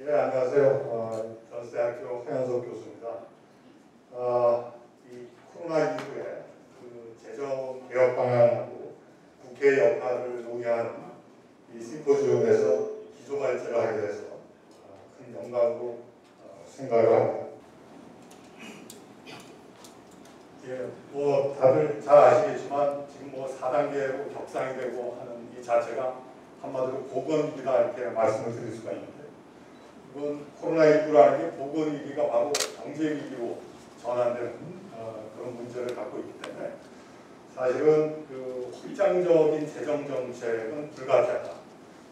예, 안녕하세요. 전수대학교 하현석 교수입니다. 이 코로나19의 그 재정 개혁 방안하고 국회의 역할을 논의하는 이 심포지움에서 기조 발제를 하게 돼서 큰 영광으로 생각을 합니다. 예, 뭐 다들 잘 아시겠지만 지금 뭐 4단계로 격상이 되고 하는 이 자체가 한마디로 보건위기다 이렇게 말씀을 드릴 수가 있는데, 이건 코로나19라는 게 보건위기가 바로 경제위기로 전환되는 그런 문제를 갖고 있기 때문에 사실은 그 확장적인 재정정책은 불가피하다.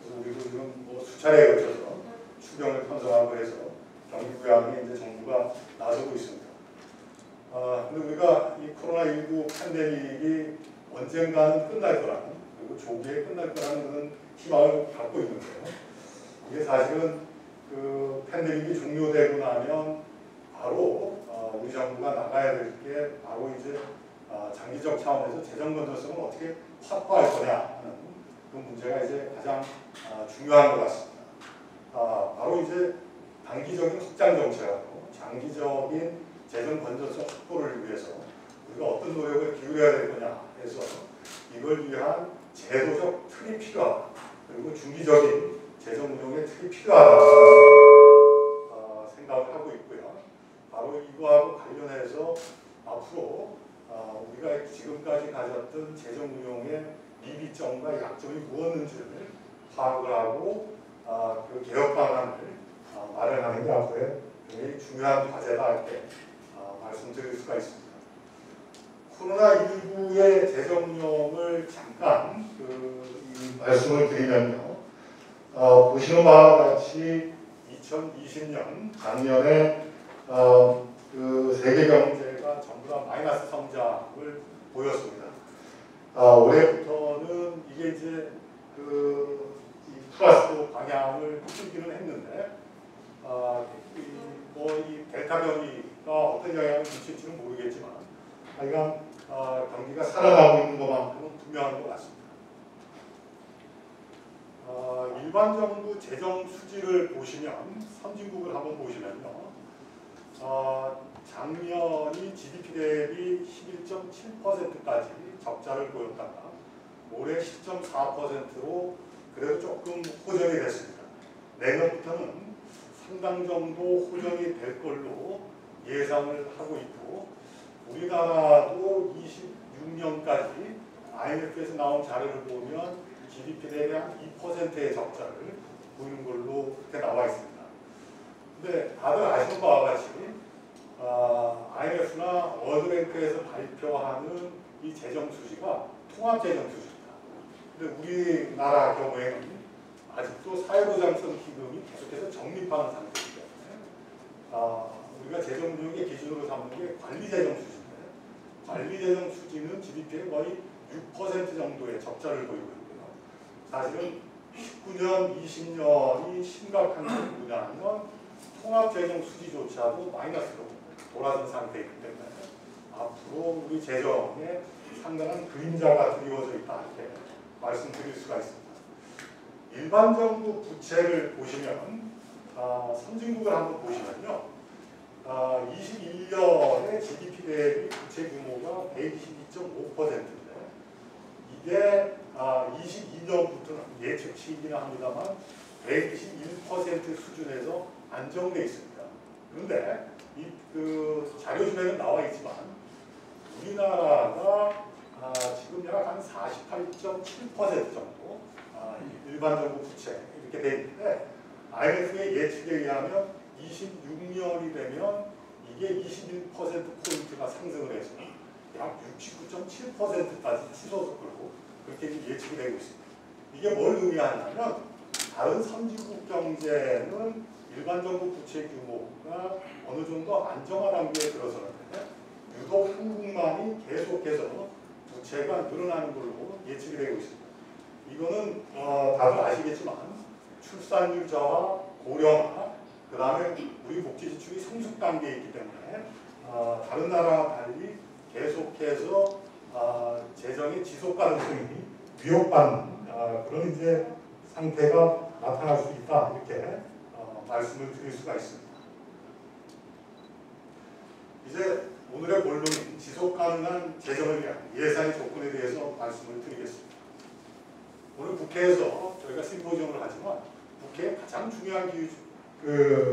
그래서 우리도 지금 뭐 수차례에 걸쳐서 추경을 편성하고 해서 경기 부양에 이제 정부가 나서고 있습니다. 근데 우리가 이 코로나19 팬데믹이 언젠가는 끝날 거라는, 그리고 조기에 끝날 거라는 그런 희망을 갖고 있는데요. 이게 사실은 그 팬데믹이 종료되고 나면 바로 우리 정부가 나가야 될 게 바로 이제 장기적 차원에서 재정 건전성을 어떻게 확보할 거냐 하는 그 문제가 이제 가장 중요한 것 같습니다. 바로 이제 단기적인 확장 정책하고 장기적인 재정 건전성 확보를 위해서 우리가 어떤 노력을 기울여야 될 거냐 해서 이걸 위한 제도적 틀이 필요하다. 그리고 중기적인 재정 운용의 틀이 필요하다 생각을 하고 있고요. 바로 이거하고 관련해서 앞으로 우리가 지금까지 가졌던 재정 운용의 미비점과 약점이 무엇인지를 파악을 하고 그 개혁 방안을 마련하는 게 앞으로의 굉장히 중요한 과제다 이렇게 말씀드릴 수가 있습니다. 코로나19의 재정 운용을 잠깐 이 말씀을 드리면요. 보시는 바와 같이 2020년 작년에 그 세계 경제가 전부 다 마이너스 성장을 보였습니다. 올해부터는 이게 이제 이 플러스 방향을 틀기는 했는데, 이 델타 변이가 어떤 영향을 미칠지는 모르겠지만, 하여간 경기가 살아가고 있는 것만큼은 분명한 것 같습니다. 일반 정부 재정 수지를 보시면, 선진국을 한번 보시면요, 작년이 GDP 대비 11.7%까지 적자를 보였다가 올해 10.4%로 그래도 조금 호전이 됐습니다. 내년부터는 상당 정도 호전이 될 걸로 예상을 하고 있고, 우리나라도 26년까지 IMF에서 나온 자료를 보면 GDP 대비 한 2%의 적자를 보이는 걸로 그렇게 나와 있습니다. 근데 다들 아시는 바와 같이 IMF나 월드뱅크에서 발표하는 이 재정 수지가 통합 재정 수지입니다. 근데 우리나라 경우에는 아직도 사회보장성 기금이 계속해서 적립하는 상태이기 때문에 우리가 재정 운용의 기준으로 삼는 게 관리 재정 수지인데, 관리 재정 수지는 GDP의 거의 6% 정도의 적자를 보이고 있고요. 사실은 19년, 20년이 심각한 게 뭐냐면 통합재정 수지조차도 마이너스로 돌아선 상태이기 때문에 앞으로 우리 재정에 상당한 그림자가 드리워져 있다 이렇게 말씀드릴 수가 있습니다. 일반 정부 부채를 보시면 선진국을 한번 보시면요, 21년의 GDP 대비 부채 규모가 122.5%인데 이게 22년부터는 예측치이긴 합니다만 121% 수준에서 안정돼 있습니다. 그런데 그 자료집에는 나와 있지만 우리나라가 지금 약 한 48.7% 정도 일반 정부 부채 이렇게 돼 있는데, IMF의 예측에 의하면 26년이 되면 이게 21%포인트가 상승을 해서 약 69.7%까지 치솟을 거고 그렇게 예측이 되고 있습니다. 이게 뭘 의미하냐면 다른 선진국 경제는 일반 정부 부채 규모가 어느 정도 안정화 단계에 들어서는데 유독 한국만이 계속해서 부채가 늘어나는 걸로 예측이 되고 있습니다. 이거는 다들 아시겠지만 출산율 저하, 고령화, 그 다음에 우리 복지 지출이 성숙 단계에 있기 때문에 다른 나라와 달리 계속해서 재정의 지속 가능성이 위협받는 그런 이제 상태가 나타날 수 있다 이렇게 말씀을 드릴 수가 있습니다. 이제 오늘의 본론인 지속가능한 재정을 위한 예산의 조건에 대해서 말씀을 드리겠습니다. 오늘 국회에서 저희가 심포지엄을 하지만 국회의 가장 중요한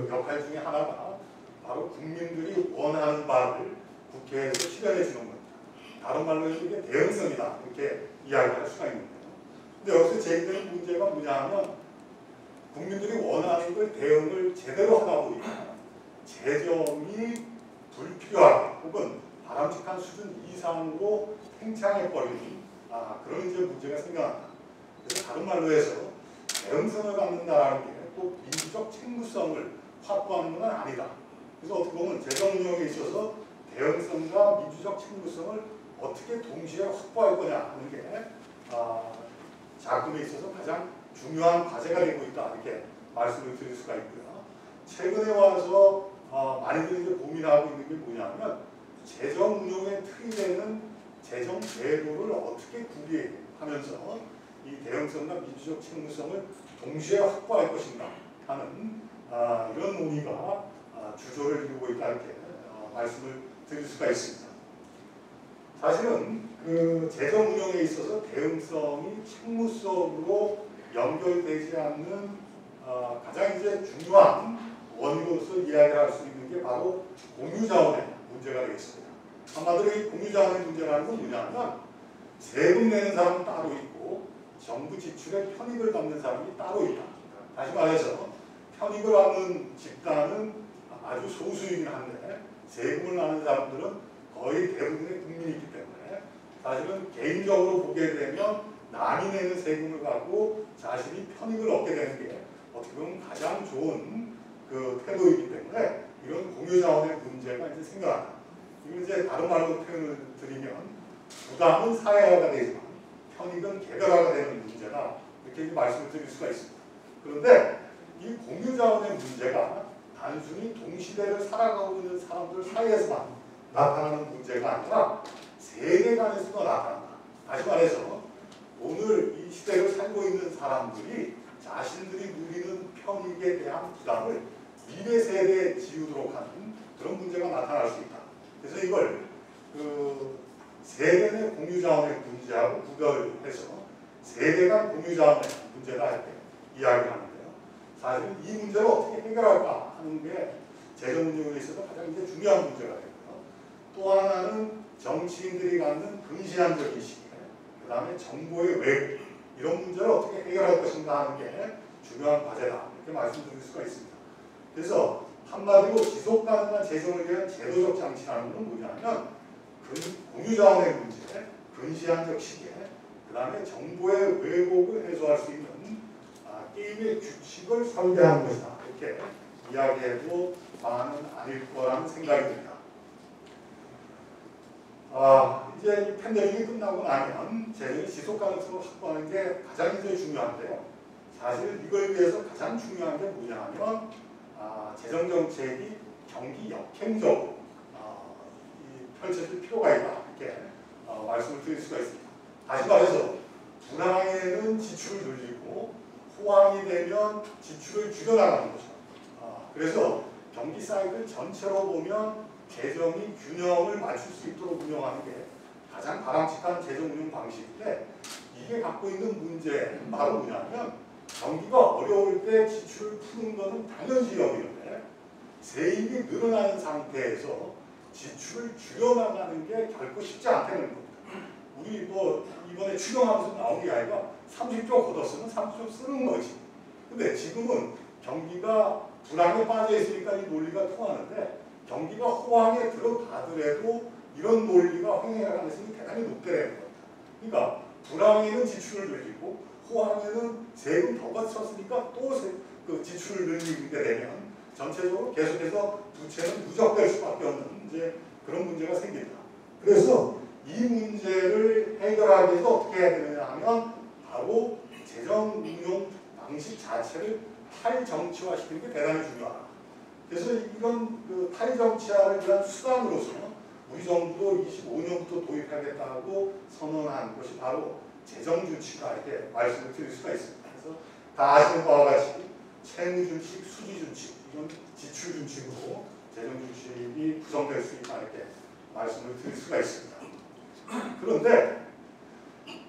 역할 중에 하나가 바로 국민들이 원하는 바를 국회에서 실현해 주는 겁니다. 다른 말로 이게 대응성이다 이렇게 이야기할 수가 있는데요. 근데 여기서 제기되는 문제가 뭐냐 하면 국민들이 원하는 걸 대응을 제대로 하다 보니까 재정이 불필요하게 혹은 바람직한 수준 이상으로 팽창해버리는 그런 이제 문제가 생겨난다. 그래서 다른 말로 해서 대응성을 갖는다라는 게 꼭 민주적 책무성을 확보하는 건 아니다. 그래서 어떻게 보면 재정 운영에 있어서 대응성과 민주적 책무성을 어떻게 동시에 확보할 거냐 하는 게 작품에 있어서 가장 중요한 과제가 되고 있다 이렇게 말씀을 드릴 수가 있고요. 최근에 와서 많이들 이제 고민하고 있는 게 뭐냐면 재정 운용의 틀이 되는 재정 제도를 어떻게 구비하면서 이 대응성과 민주적 책무성을 동시에 확보할 것인가 하는 이런 논의가 주조를 이루고 있다 이렇게 말씀을 드릴 수가 있습니다. 사실은 그 재정 운영에 있어서 대응성이 책무성으로 연결되지 않는 가장 이제 중요한 원인으로서 이야기를 할 수 있는 게 바로 공유자원의 문제가 되겠습니다. 한마디로 이 공유자원의 문제라는 건 뭐냐면 세금 내는 사람은 따로 있고 정부 지출에 편익을 받는 사람이 따로 있다. 다시 말해서 편익을 받는 집단은 아주 소수이긴 한데 세금을 나는 사람들은 거의 대부분의 국민이기 때문에 사실은 개인적으로 보게 되면 남이 내는 세금을 갖고 자신이 편익을 얻게 되는 게 어떻게 보면 가장 좋은 그 태도이기 때문에 이런 공유자원의 문제가 이제 생겨난다. 이걸 이제 다른 말로 표현을 드리면 부담은 사회화가 되지만 편익은 개별화가 되는 문제다. 이렇게 말씀을 드릴 수가 있습니다. 그런데 이 공유자원의 문제가 단순히 동시대를 살아가고 있는 사람들 사이에서만 나타나는 문제가 아니라 세계 간에서도 나타난다. 다시 말해서 오늘 이 시대를 살고 있는 사람들이 자신들이 누리는 편익에 대한 부담을 미래 세대에 지우도록 하는 그런 문제가 나타날 수 있다. 그래서 이걸 세대 내 공유자원의 문제하고 구별해서 세대 간 공유자원의 문제다 이렇게 이야기를 하는데요. 사실 이 문제를 어떻게 해결할까 하는 게 재정 운용에 있어서 가장 이제 중요한 문제가 되고요. 또 하나는 정치인들이 갖는 근시안적인 시기에 그 다음에 정보의 왜곡 이런 문제를 어떻게 해결할 것인가 하는 게 중요한 과제다 이렇게 말씀드릴 수가 있습니다. 그래서 한마디로 지속 가능한 재정을 위한 제도적 장치라는 건 뭐냐면 공유자원의 문제, 근시안적 시기에 그 다음에 정보의 왜곡을 해소할 수 있는 게임의 규칙을 설계하는 것이다 이렇게 이야기해도 과언은 아닐 거라는 생각이 듭니다. 이제 이 팬데믹이 끝나고 나면 재정의 지속 가능성을 확보하는 게 가장 이제 중요한데요. 사실 이걸 위해서 가장 중요한 게 뭐냐면 재정 정책이 경기 역행적으로 펼쳐질 필요가 있다 이렇게 말씀을 드릴 수가 있습니다. 다시 말해서 불황에는 지출을 늘리고 호황이 되면 지출을 줄여나가는 거죠. 그래서 경기 사이클 전체로 보면 재정이 균형을 맞출 수 있도록 운영하는 게 가장 바람직한 재정 운영 방식인데 이게 갖고 있는 문제는 바로 뭐냐면 경기가 어려울 때 지출을 푸는 것은 당연시 여기는데 세입이 늘어나는 상태에서 지출을 줄여나가는 게 결코 쉽지 않다는 겁니다. 우리 뭐 이번에 추경하면서 나온 게 아니라 30조 걷었으면 30조 쓰는 거지. 근데 지금은 경기가 불황에 빠져 있으니까 이 논리가 통하는데 경기가 호황에 들어가더라도 이런 논리가 횡행할 가능성이 대단히 높게 되는 겁니다. 그러니까 불황에는 지출을 늘리고 호황에는 세금 더 거쳤으니까 또 그 지출을 늘리게 되면 전체적으로 계속해서 부채는 누적될 수밖에 없는 이제 그런 문제가 생긴다. 그래서 이 문제를 해결하기 위해서 어떻게 해야 되느냐 하면 바로 재정 운용 방식 자체를 탈정치화시키는 게 대단히 중요하다. 그래서 이런 그 탈정치화를 위한 수단으로서 우리 정부도 25년부터 도입하겠다고 선언한 것이 바로 재정주치다 이렇게 말씀을 드릴 수가 있습니다. 그래서 다 아시는 바와 같이 채무준칙, 수지준칙, 이건 지출준칙으로 재정준칙이 구성될 수 있다 이렇게 말씀을 드릴 수가 있습니다. 그런데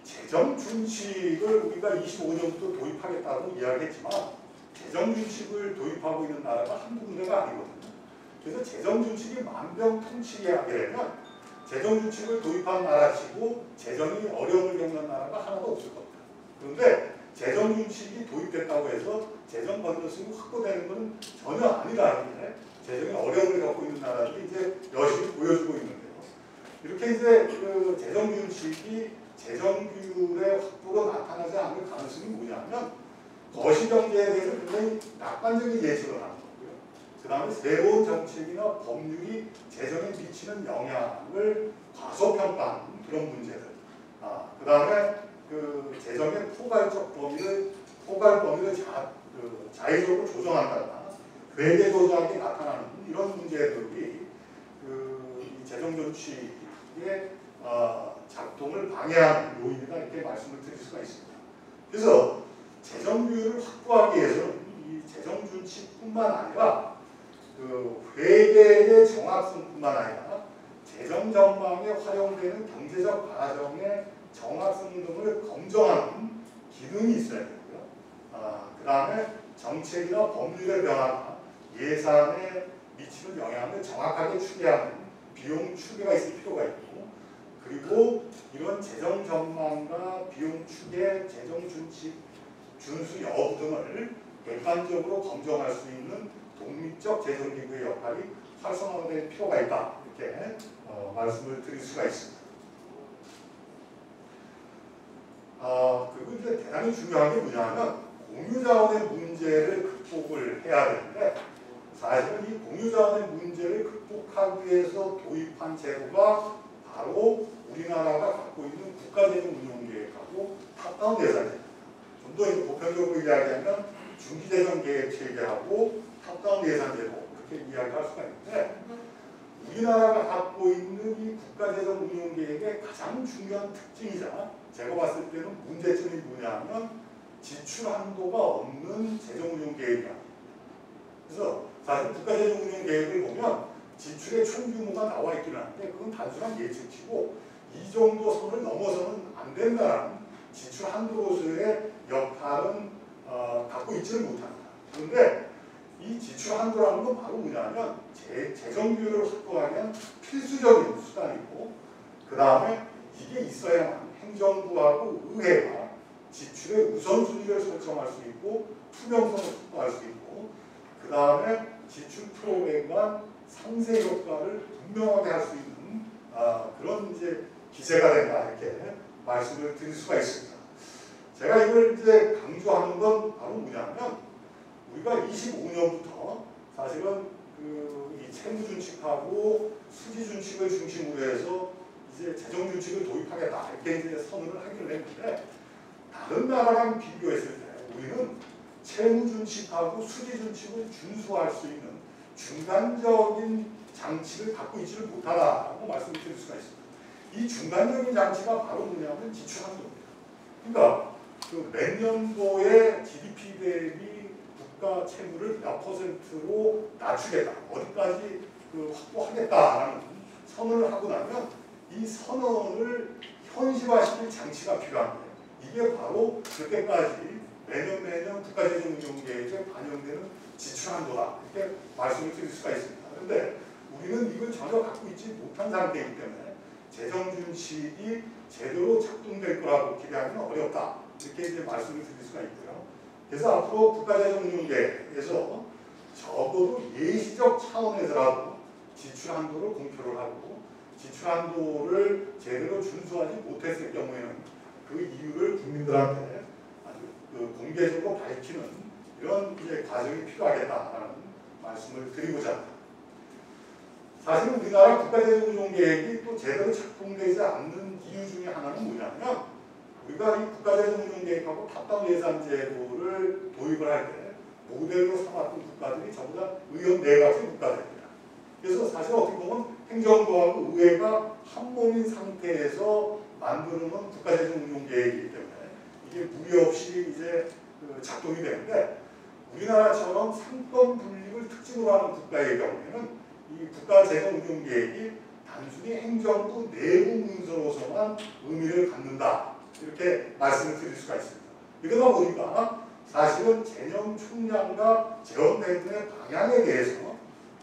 재정준칙을 우리가 25년부터 도입하겠다고 이야기했지만 재정준칙을 도입하고 있는 나라가 한두 군데가 아니거든요. 그래서 재정준칙이 만병통치하게 되면 재정준칙을 도입한 나라치고 재정이 어려움을 겪는 나라가 하나도 없을 겁니다. 그런데 재정준칙이 도입됐다고 해서 재정 건전성이 확보되는 것은 전혀 아니라는 게 재정에 어려움을 겪고 있는 나라들이 이제 여실히 보여주고 있는데요. 이렇게 이제 그 재정준칙이 재정규율의 확보로 나타나지 않을 가능성이 뭐냐면 거시경제에 대해서 굉장히 낙관적인 예측을 하는 거고요. 그 다음에 새로운 정책이나 법률이 재정에 미치는 영향을 과소평가하는 그런 문제들. 그 다음에 그 재정의 포괄 범위를 자의적으로 조정한다거나 괴계 조작이 나타나는 이런 문제들이 이 재정 정책의 작동을 방해하는 요인이다 이렇게 말씀을 드릴 수가 있습니다. 그래서 재정규율을 확보하기 위해서는 이 재정준칙뿐만 아니라 그 회계의 정확성뿐만 아니라 재정 전망에 활용되는 경제적 과정의 정확성 등을 검증하는 기능이 있어야 되고요. 그 다음에 정책이나 법률의 변화가 예산에 미치는 영향을 정확하게 추계하는 비용 추계가 있을 필요가 있고, 그리고 이런 재정 전망과 비용 추계, 재정 준칙 준수 여부 등을 객관적으로 검증할 수 있는 독립적 재정기구의 역할이 활성화될 필요가 있다 이렇게 말씀을 드릴 수가 있습니다. 그리고 이제 대단히 중요한 게 뭐냐면 공유자원의 문제를 극복을 해야 되는데, 사실은 이 공유자원의 문제를 극복하기 위해서 도입한 제도가 바로 우리나라가 갖고 있는 국가재정운용계획하고 탑다운 예산제도. 좀 더 보편적으로 이야기하면 중기재정계획 체계하고 탑다운 예산제도 그렇게 이야기할 수가 있는데, 우리나라가 갖고 있는 이 국가재정운용계획의 가장 중요한 특징이자 제가 봤을 때는 문제점이 뭐냐면 지출 한도가 없는 재정운용계획이야. 그래서 사실 국가재정운용계획을 보면 지출의 총규모가 나와 있기는 한데 그건 단순한 예측치고 이 정도 선을 넘어서는 안 된다는 지출 한도로서의 역할은 갖고 있지는 못합니다. 그런데 이 지출 한도라는 건 바로 뭐냐면 재정규율을 확보하기 위한 필수적인 수단이고, 그 다음에 이게 있어야만 행정부하고 의회가 지출의 우선순위를 설정할 수 있고 투명성을 확보할 수 있고, 그 다음에 지출 프로그램과 상세 효과를 분명하게 할 수 있는 그런 이제 기세가 된다 이렇게 말씀을 드릴 수가 있습니다. 제가 이걸 이제 강조하는 건 바로 뭐냐면 우리가 25년부터 사실은 이 채무준칙하고 수지준칙을 중심으로 해서 이제 재정준칙을 도입하겠다 이렇게 이제 선언을 하기로 했는데, 다른 나라랑 비교했을 때 우리는 채무준칙하고 수지준칙을 준수할 수 있는 중간적인 장치를 갖고 있지를 못하다라고 말씀을 드릴 수가 있습니다. 이 중간적인 장치가 바로 뭐냐면 지출 한도입니다. 그러니까 몇 년도에 GDP 대비 국가 채무를 몇 %로 낮추겠다, 어디까지 확보하겠다라는 선언을 하고 나면 이 선언을 현실화시킬 장치가 필요한 거예요. 이게 바로 그때까지 매년 국가재정운용계획에 반영되는 지출 한도다 이렇게 말씀을 드릴 수가 있습니다. 그런데 우리는 이걸 전혀 갖고 있지 못한 상태이기 때문에 재정준칙이 제대로 작동될 거라고 기대하기는 어렵다 이렇게 이제 말씀을 드릴 수가 있고요. 그래서 앞으로 국가재정운용계획에서 적어도 예시적 차원에서라도 지출 한도를 공표를 하고 지출 한도를 제대로 준수하지 못했을 경우에는 그 이유를 국민들한테 아주 공개적으로 밝히는 이런 이제 과정이 필요하겠다라는 말씀을 드리고자 합니다. 사실 우리나라 국가재정운용계획이 또 제대로 작동되지 않는 이유 중에 하나는 뭐냐면 우리가 이 국가재정운용계획하고 탑다운 예산제도를 도입을 할 때 모델로 삼았던 국가들이 전부 다 의원 4가지 국가들입니다. 그래서 사실 어떻게 보면 행정부하고 의회가 한 몸인 상태에서 만드는 국가재정운용계획이기 때문에 이게 무리 없이 이제 작동이 되는데, 우리나라처럼 상권 분립을 특징으로 하는 국가의 경우에는 이 국가재정운용계획이 단순히 행정부 내부 문서로서만 의미를 갖는다. 이렇게 말씀을 드릴 수가 있습니다. 이러다 보니까 사실은 재정 총량과 재원대금의 방향에 대해서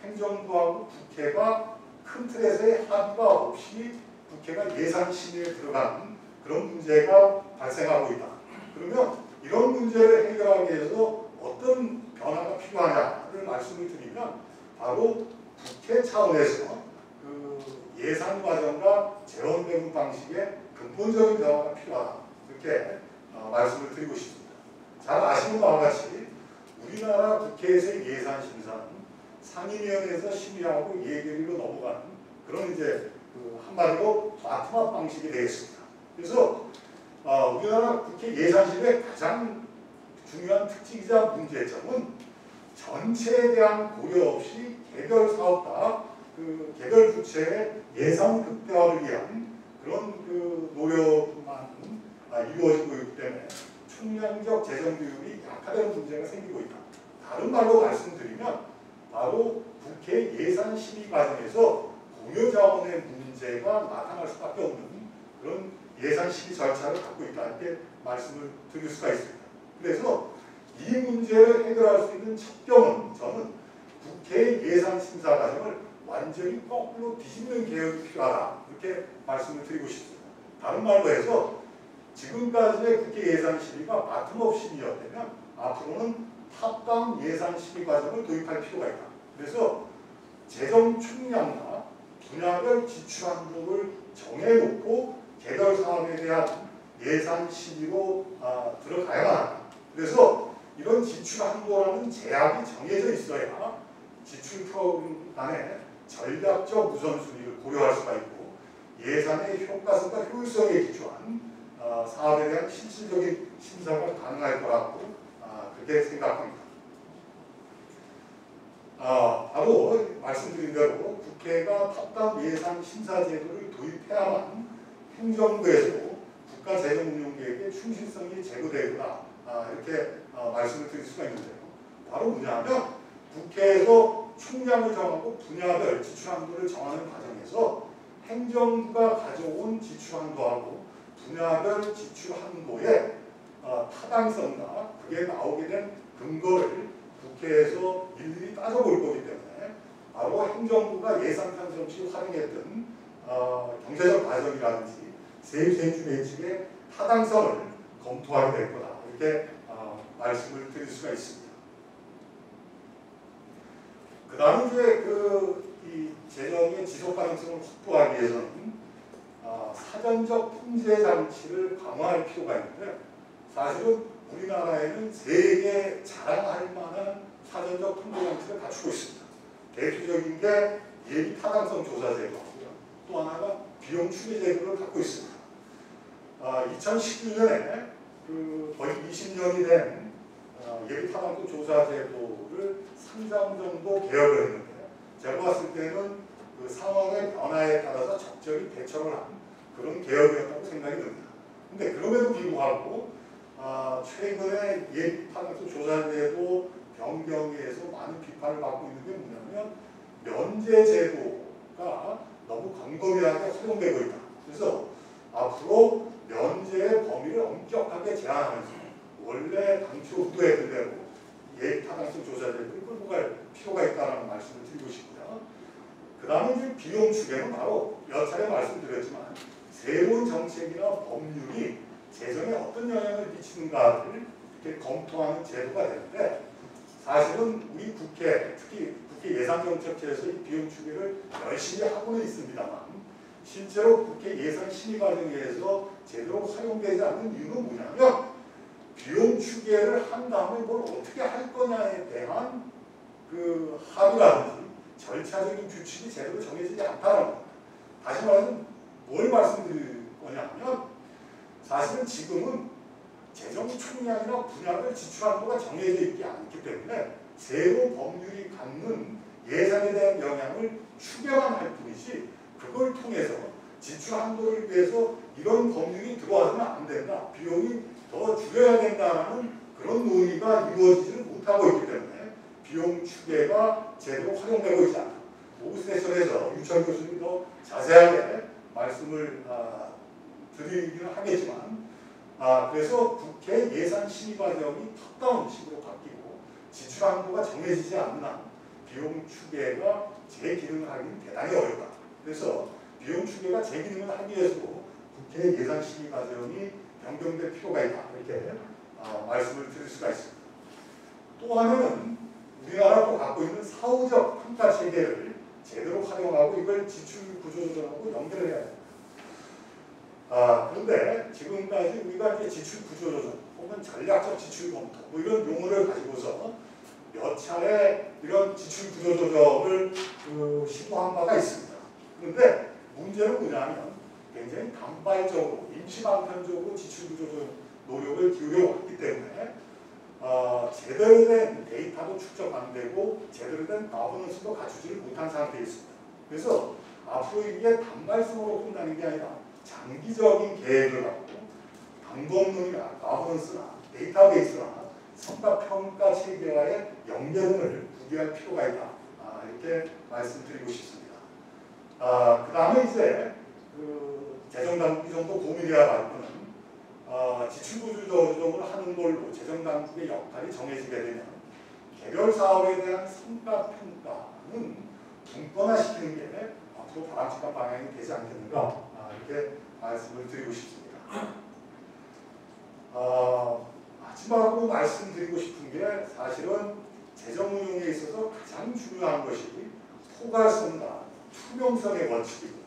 행정부하고 국회가 큰 틀에서의 합의가 없이 국회가 예산 심의에 들어가는 그런 문제가 발생하고 있다. 그러면 이런 문제를 해결하기 위해서 어떤 변화가 필요하냐를 말씀을 드리면 바로 국회 차원에서 그 예산 과정과 재원 배분 방식의 근본적인 변화가 필요하다. 이렇게 말씀을 드리고 싶습니다. 잘 아시는 바와 같이 우리나라 국회에서의 예산 심사는 상임위원회에서 심의하고 예결위로 넘어가는 그런 이제 그 한마디로 바텀업 방식이 되겠습니다. 그래서 우리나라 국회 예산 심의의 가장 중요한 특징이자 문제점은 전체에 대한 고려 없이 개별 사업과 그 개별 부처의 예산 극대화를 위한 그런 그 노력만 이루어지고 있기 때문에 총량적 재정 비율이 약화되는 문제가 생기고 있다. 다른 말로 말씀드리면 바로 국회 예산 심의 과정에서 공여 자원의 문제가 나타날 수밖에 없는 그런 예산 심의 절차를 갖고 있다. 이렇게 말씀을 드릴 수가 있습니다. 그래서 이 문제를 해결할 수 있는 첩경은 저는 국회 예산 심사 과정을 완전히 거꾸로 뒤집는 개혁이 필요하다. 이렇게 말씀을 드리고 싶습니다. 다른 말로 해서 지금까지의 국회 예산 심의가 바텀업 심의였다면 앞으로는 탑다운 예산 심의 과정을 도입할 필요가 있다. 그래서 재정 총량과 분야별 지출 한도를 정해놓고 개별 사업에 대한 예산 심의로 들어가야만 한다. 그래서 이런 지출 한도라는 제약이 정해져 있어야 지출 프로그램 간의 전략적 우선순위를 고려할 수가 있고 예산의 효과성과 효율성에 기초한 사업에 대한 실질적인 심사가 가능할 거라고 그렇게 생각합니다. 바로 말씀드린 대로 국회가 탑다운 예산 심사 제도를 도입해야만 행정부에서도 국가재정운용계획의 충실성이 제고되구나 이렇게 말씀을 드릴 수가 있는데요. 바로 뭐냐면 국회에서 총량을 정하고 분야별 지출 한도를 정하는 과정에서 행정부가 가져온 지출 한도하고 분야별 지출 한도의 타당성과 그게 나오게 된 근거를 국회에서 일일이 따져볼 거기 때문에 바로 행정부가 예산 편성 시 활용했던 경제적 과정이라든지 세입세입주 매직의 타당성을 검토하게 될 거다. 이렇게 말씀을 드릴 수가 있습니다. 그 다음에 이제 이 재정의 지속 가능성을 확보하기 위해서는 사전적 통제 장치를 강화할 필요가 있는데 사실은 우리나라에는 세계 자랑할 만한 사전적 통제 장치를 갖추고 있습니다. 대표적인 게 예비 타당성 조사 제도고요. 또 하나가 비용 추계 제도를 갖고 있습니다. 2019년에 거의 20년이 된 예비 타당성 조사 제도를 3장 정도 개혁을 했는데 제가 봤을 때는 그 상황의 변화에 따라서 적절히 대처를 한 그런 개혁이었다고 생각이 듭니다. 근데 그럼에도 불구하고 최근에 예비 타당성 조사 제도 변경에서 많은 비판을 받고 있는 게 뭐냐면 면제 제도가 너무 광범위하게 활용되고 있다. 그래서 앞으로 면제의 범위를 엄격하게 제한하면서 원래 당초 의도했던 대로 예비 타당성 조사 제도를 끌고 갈 필요가 있다는 말씀을 드리고 싶고요. 그 다음에 이제 비용 추계는 바로 몇 차례 말씀드렸지만 새로운 정책이나 법률이 재정에 어떤 영향을 미치는가를 이렇게 검토하는 제도가 되는데 사실은 우리 국회, 특히 국회 예산정책처에서 이 비용 추계를 열심히 하고는 있습니다만 실제로 국회 예산 심의 과정에서 제대로 활용되지 않는 이유는 뭐냐면 비용 추계를 한 다음에 뭘 어떻게 할 거냐에 대한 그 합의라든지 절차적인 규칙이 제대로 정해지지 않다는 겁니다. 다시 말해서 뭘 말씀드릴 거냐면 사실은 지금은 재정 총량이나 분야별 지출 한도가 정해져 있지 않기 때문에 새로 법률이 갖는 예산에 대한 영향을 추계만 할 뿐이지 그걸 통해서 지출 한도를 위해서 이런 법률이 들어와서는 안 된다. 비용이 더 줄여야 된다는 그런 논의가 이루어지지는 못하고 있기 때문에 비용 추계가 제대로 활용되고 있지 않다. 오후 세션에서 유철 교수님이 더 자세하게 말씀을 드리기는 하겠지만 그래서 국회 예산 심의 과정이 탑다운식으로 바뀌고 지출 항목가 정해지지 않는 한 비용 추계가 제 기능을 하기는 대단히 어렵다. 그래서 비용 추계가 제 기능을 하기 위해서도 국회 예산 심의 과정이 변경될 필요가 있다. 이렇게 말씀을 드릴 수가 있습니다. 또 하나는 우리나라가 갖고 있는 사후적 평가 체계를 제대로 활용하고 이걸 지출 구조조정하고 연결을 해야 됩니다. 그런데 지금까지 우리가 이제 지출 구조조정 혹은 전략적 지출 검토 뭐 이런 용어를 가지고서 몇 차례 이런 지출 구조조정을 시도한 바가 있습니다. 그런데 문제는 뭐냐면 굉장히 단발적으로 임시방편적으로 지출 구조조정 노력을 기울여 왔기 때문에 제대로 된 데이터도 축적 안 되고 제대로 된 가버넌스도 갖추지를 못한 상태에 있습니다. 그래서 앞으로 이게 단발성으로 끝나는 게 아니라 장기적인 계획을 갖고 방법론이나 가버넌스나 데이터베이스나 성과평가 체계와의 연결을 구개할 필요가 있다. 이렇게 말씀드리고 싶습니다. 그 다음에 이제 재정당국이 좀 더 고민해야 할 거는 지출구조조정을 하는 걸로 재정당국의 역할이 정해지게 되면 개별 사업에 대한 성과평가는 분권화시키는 게 앞으로 바람직한 방향이 되지 않겠는가 이렇게 말씀을 드리고 싶습니다. 마지막으로 말씀드리고 싶은 게 사실은 재정운용에 있어서 가장 중요한 것이 포괄성과 투명성의 원칙이거든요.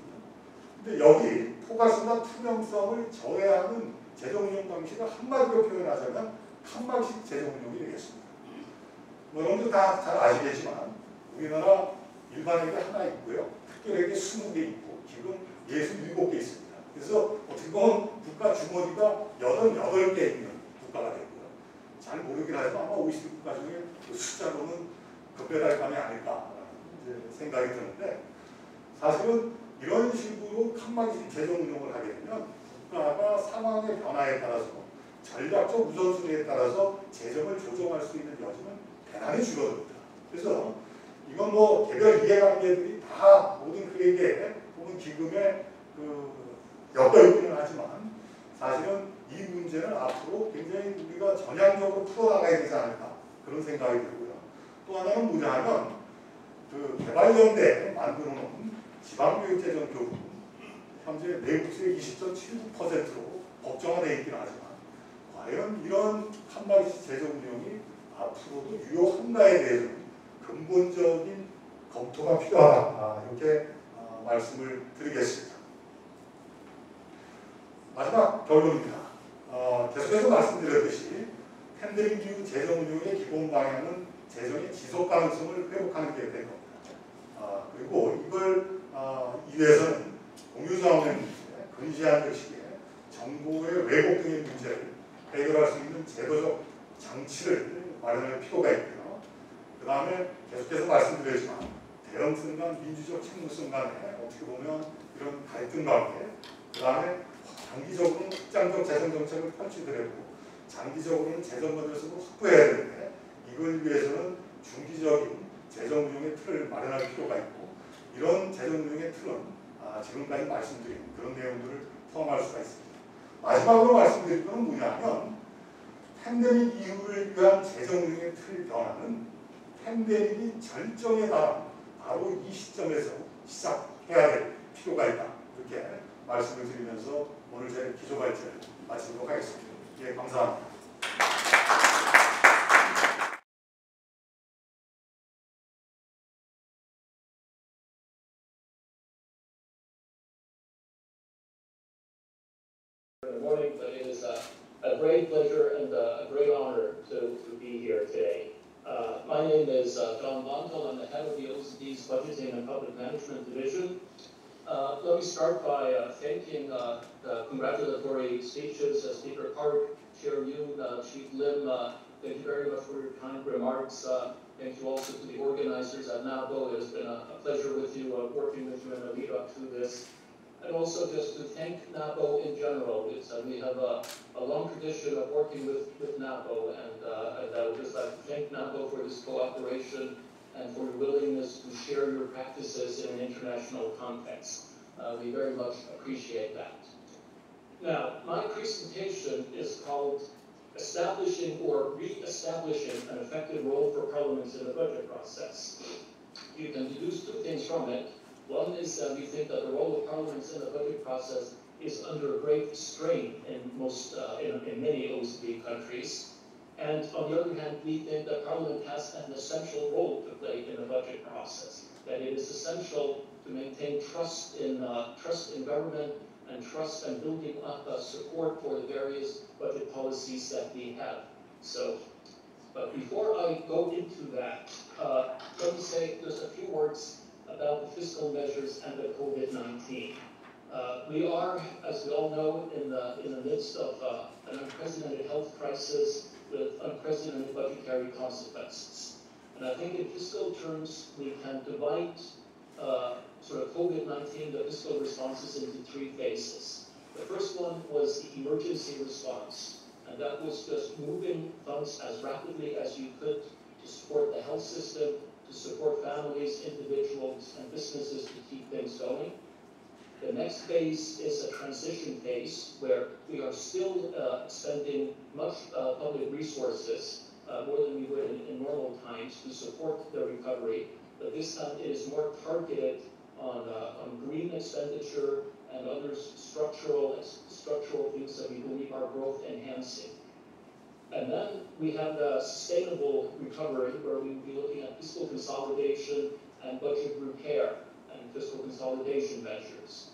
근데 여기 포괄성과 투명성을 저해하는 재정운용 방식을 한마디로 표현하자면 칸막식 재정운용이 되겠습니다. 뭐 여러분들 다 잘 아시겠지만 우리나라 일반회계 하나 있고요. 특별회계 20개 있고 기금 67개 있습니다. 그래서 어떻게 보면 국가 주머니가 88개 있는 국가가 되고요. 잘 모르긴 하지만 아마 OECD 국가 중에 그 숫자로는 급배달감이 아닐까 생각이 드는데 사실은 이런 식으로 칸막이 재정 운용을 하게 되면 국가가 상황의 변화에 따라서 전략적 우선순위에 따라서 재정을 조정할 수 있는 여지는 대단히 줄어듭니다. 그래서 이건 뭐 개별 이해관계들이 다 모든 회계 혹은 기금에 엮여있기는 하지만 사실은 이 문제는 앞으로 굉장히 우리가 전향적으로 풀어나가야 되지 않을까 그런 생각이 들고요. 또 하나는 뭐냐 하면 개발연대 만들어놓은 지방교육재정교부 현재 내국수의 20.79%로 법정화되어 있긴 하지만 과연 이런 칸막이 재정 운용이 앞으로도 유효한가에 대해서는 근본적인 검토가 필요하다. 이렇게 말씀을 드리겠습니다. 마지막 결론입니다. 계속해서 말씀드렸듯이 팬데믹 이후 재정 운용의 기본 방향은 재정의 지속 가능성을 회복하는 게 될 겁니다. 그리고 이걸 이외에서는 공유자원의 문제, 근시안적 시기에 정보의 왜곡 등의 문제를 해결할 수 있는 제도적 장치를 마련할 필요가 있고요. 그 다음에 계속해서 말씀드렸지만 대형성 간 민주적 책무성 간에 어떻게 보면 이런 갈등 관계, 그 다음에 단기적으로는 확장적 재정 정책을 펼치더라도 장기적으로는 재정 건전성을 확보해야 되는데 이걸 위해서는 중기적인 재정 운용의 틀을 마련할 필요가 있고 이런 재정 운용의 틀은 지금까지 말씀드린 그런 내용들을 포함할 수가 있습니다. 마지막으로 말씀드릴 것은 뭐냐면 팬데믹 이후를 위한 재정 운용의 틀 변화는 팬데믹이 절정에 달한 바로 이 시점에서 시작해야 될 필요가 있다. 이렇게 말씀을 드리면서 오늘 제 기조발제를 마치도록 하겠습니다. 예, 감사합니다. In the morning, but it is a great pleasure and a great honor to be here today. My name is John Bontel. I'm the head of the OECD's Budgeting and Public Management Division. Let me start by thanking the congratulatory speeches, Speaker Park, Chair Yoon, Chief Lim. Thank you very much for your kind remarks. Thank you also to the organizers at NABO. It has been a pleasure with you, working with you in the lead up to this And also just to thank NABO in general. We have a long tradition of working with NABO, and I would just like to thank NABO for this cooperation and for your willingness to share your practices in an international context. We very much appreciate that. Now, my presentation is called Establishing or Re-establishing an Effective Role for Parliaments in the Budget Process. You can deduce two things from it. One is that we think that the role of parliaments in the budget process is under great strain in many OECD countries. And on the other hand, we think that Parliament has an essential role to play in the budget process, that it is essential to maintain trust in government and trust and building up support for the various budget policies that we have. So, but before I go into that, let me say just a few words about the fiscal measures and the COVID-19. We are, as we all know, in the midst of an unprecedented health crisis with unprecedented budgetary consequences. And I think in fiscal terms, we can divide sort of COVID-19, the fiscal responses, into three phases. The first one was the emergency response, and that was just moving funds as rapidly as you could to support the health system, to support families, individuals, and businesses to keep things going. The next phase is a transition phase where we are still spending much public resources, more than we would in normal times, to support the recovery. But this time it is more targeted on green expenditure and other structural things that we believe are growth enhancing. And then we have the sustainable recovery, where we will be looking at fiscal consolidation and budget repair and fiscal consolidation measures.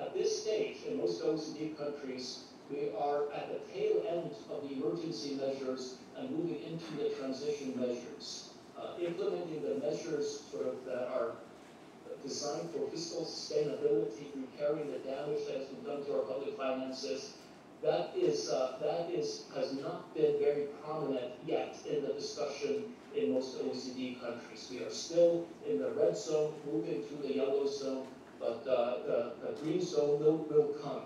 At this stage, in most OECD countries, we are at the tail end of the emergency measures and moving into the transition measures. Implementing the measures sort of that are designed for fiscal sustainability, repairing the damage that has been done to our public finances, that has not been very prominent yet in the discussion in most OECD countries. We are still in the red zone, moving through the yellow zone, but the green zone will come.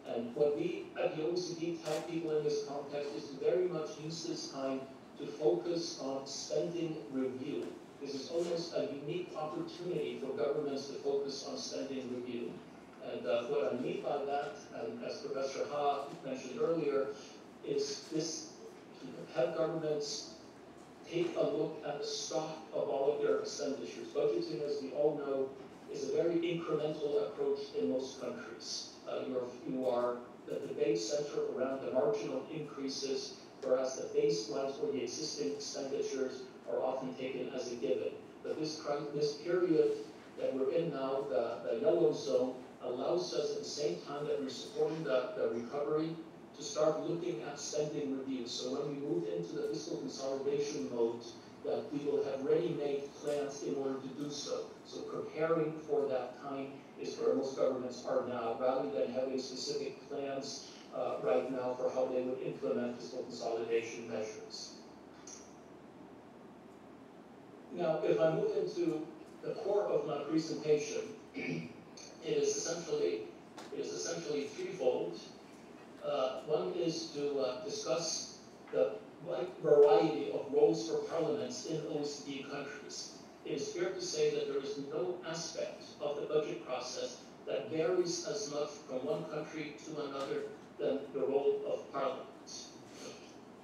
And what we at the OECD tell people in this context is to very much use this time to focus on spending review. This is almost a unique opportunity for governments to focus on spending review. And what I mean by that, and as Professor Ha mentioned earlier, is this to have governments take a look at the stock of all of their expenditures. Budgeting, as we all know, is a very incremental approach in most countries. The debate center around the marginal increases, whereas the baselines for the existing expenditures are often taken as a given. But this period that we're in now, the yellow zone, allows us at the same time that we're supporting the recovery to start looking at spending reviews. So when we move into the fiscal consolidation mode, that we will have ready-made plans in order to do so. So preparing for that time is where most governments are now, rather than having specific plans right now for how they would implement fiscal consolidation measures. Now, if I move into the core of my presentation, it is essentially threefold. One is to discuss the wide variety of roles for parliaments in OECD countries. It is fair to say that there is no aspect of the budget process that varies as much from one country to another than the role of parliament.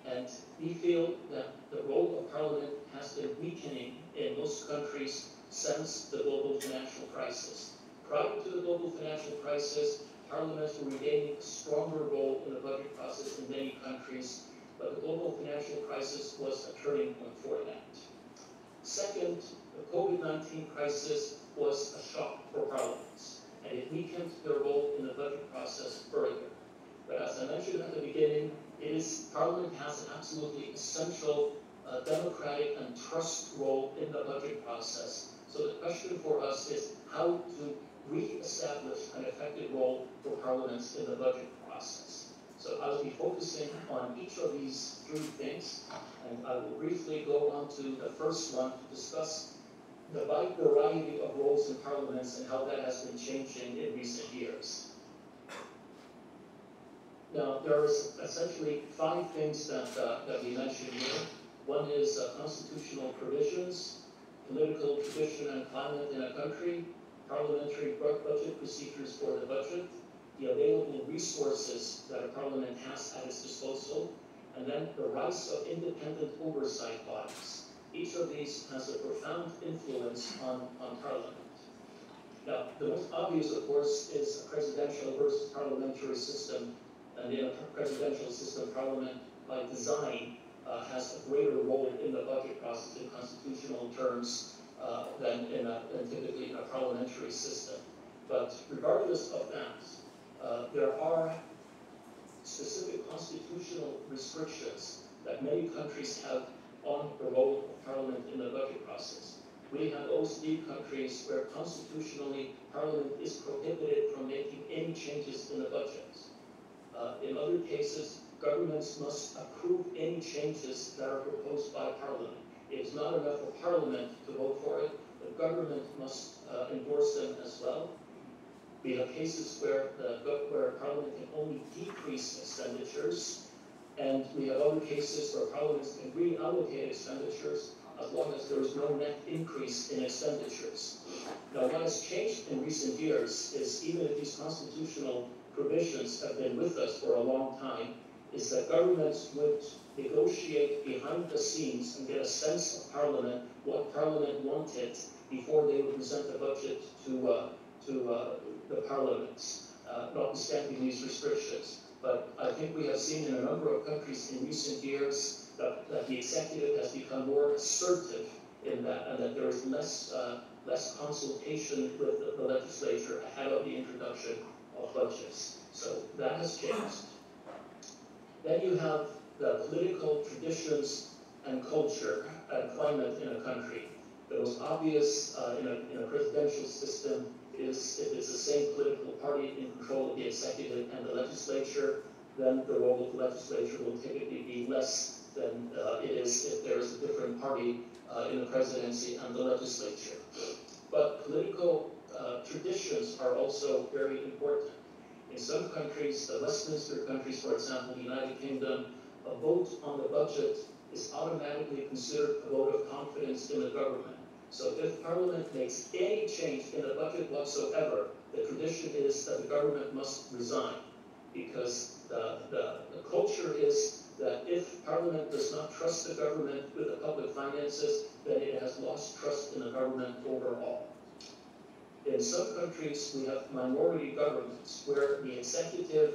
And we feel that the role of parliament has been weakening in most countries since the global financial crisis. Prior to the global financial crisis, parliaments were regaining a stronger role in the budget process in many countries, but the global financial crisis was a turning point for that. Second, the COVID-19 crisis was a shock for parliaments, and it weakened their role in the budget process further. But as I mentioned at the beginning, Parliament has an absolutely essential democratic and trust role in the budget process. So the question for us is how to re-establish an effective role for parliaments in the budget process. So I will be focusing on each of these three things, and I will briefly go on to the first one to discuss the wide variety of roles in parliaments and how that has been changing in recent years. Now, there are essentially 5 things that we mentioned here. One is constitutional provisions, political tradition and climate in a country, parliamentary budget procedures for the budget, the available resources that a parliament has at its disposal, and then the rights of independent oversight bodies. Each of these has a profound influence on parliament. Now, the most obvious, of course, is a presidential versus parliamentary system. And in a presidential system, parliament, by design, has a greater role in the budget process in constitutional terms than typically in a parliamentary system. But regardless of that, there are specific constitutional restrictions that many countries have on the role of parliament in the budget process. We have OECD countries where constitutionally parliament is prohibited from making any changes in the budget. In other cases, governments must approve any changes that are proposed by parliament. It is not enough for parliament to vote for it, the government must endorse them as well. We have cases where parliament can only decrease expenditures, and we have other cases where parliaments can reallocate expenditures as long as there is no net increase in expenditures. Now, what has changed in recent years is, even if these constitutional provisions have been with us for a long time, is that governments would negotiate behind the scenes and get a sense of parliament, what parliament wanted, before they would present the budget to the parliaments, notwithstanding these restrictions. But I think we have seen in a number of countries in recent years that the executive has become more assertive in that, and that there is less consultation with the legislature ahead of the introduction of budgets. So that has changed. Then you have the political traditions and culture and climate in a country. The most obvious in a presidential system is if it's the same political party in control of the executive and the legislature, then the role of the legislature will typically be less than it is if there is a different party in the presidency and the legislature. But political traditions are also very important. In some countries, the Westminster countries, for example, the United Kingdom, a vote on the budget is automatically considered a vote of confidence in the government. So if Parliament makes any change in the budget whatsoever, the tradition is that the government must resign, because the culture is that if Parliament does not trust the government with the public finances, then it has lost trust in the government overall. In some countries, we have minority governments where the executive,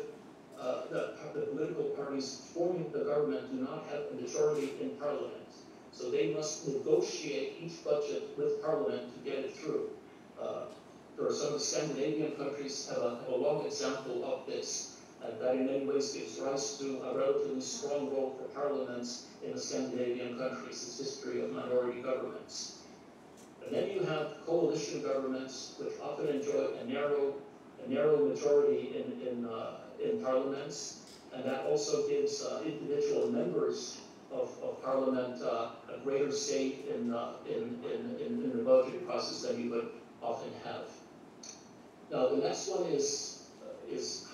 the political parties forming the government do not have a majority in Parliament. So they must negotiate each budget with Parliament to get it through. There are some of the Scandinavian countries have a long example of this, and that in many ways gives rise to a relatively strong role for parliaments in the Scandinavian countries, this history of minority governments. And then you have coalition governments, which often enjoy a narrow majority in parliaments, and that also gives individual members of Parliament a greater say in the budget process than you would often have. Now, the next one is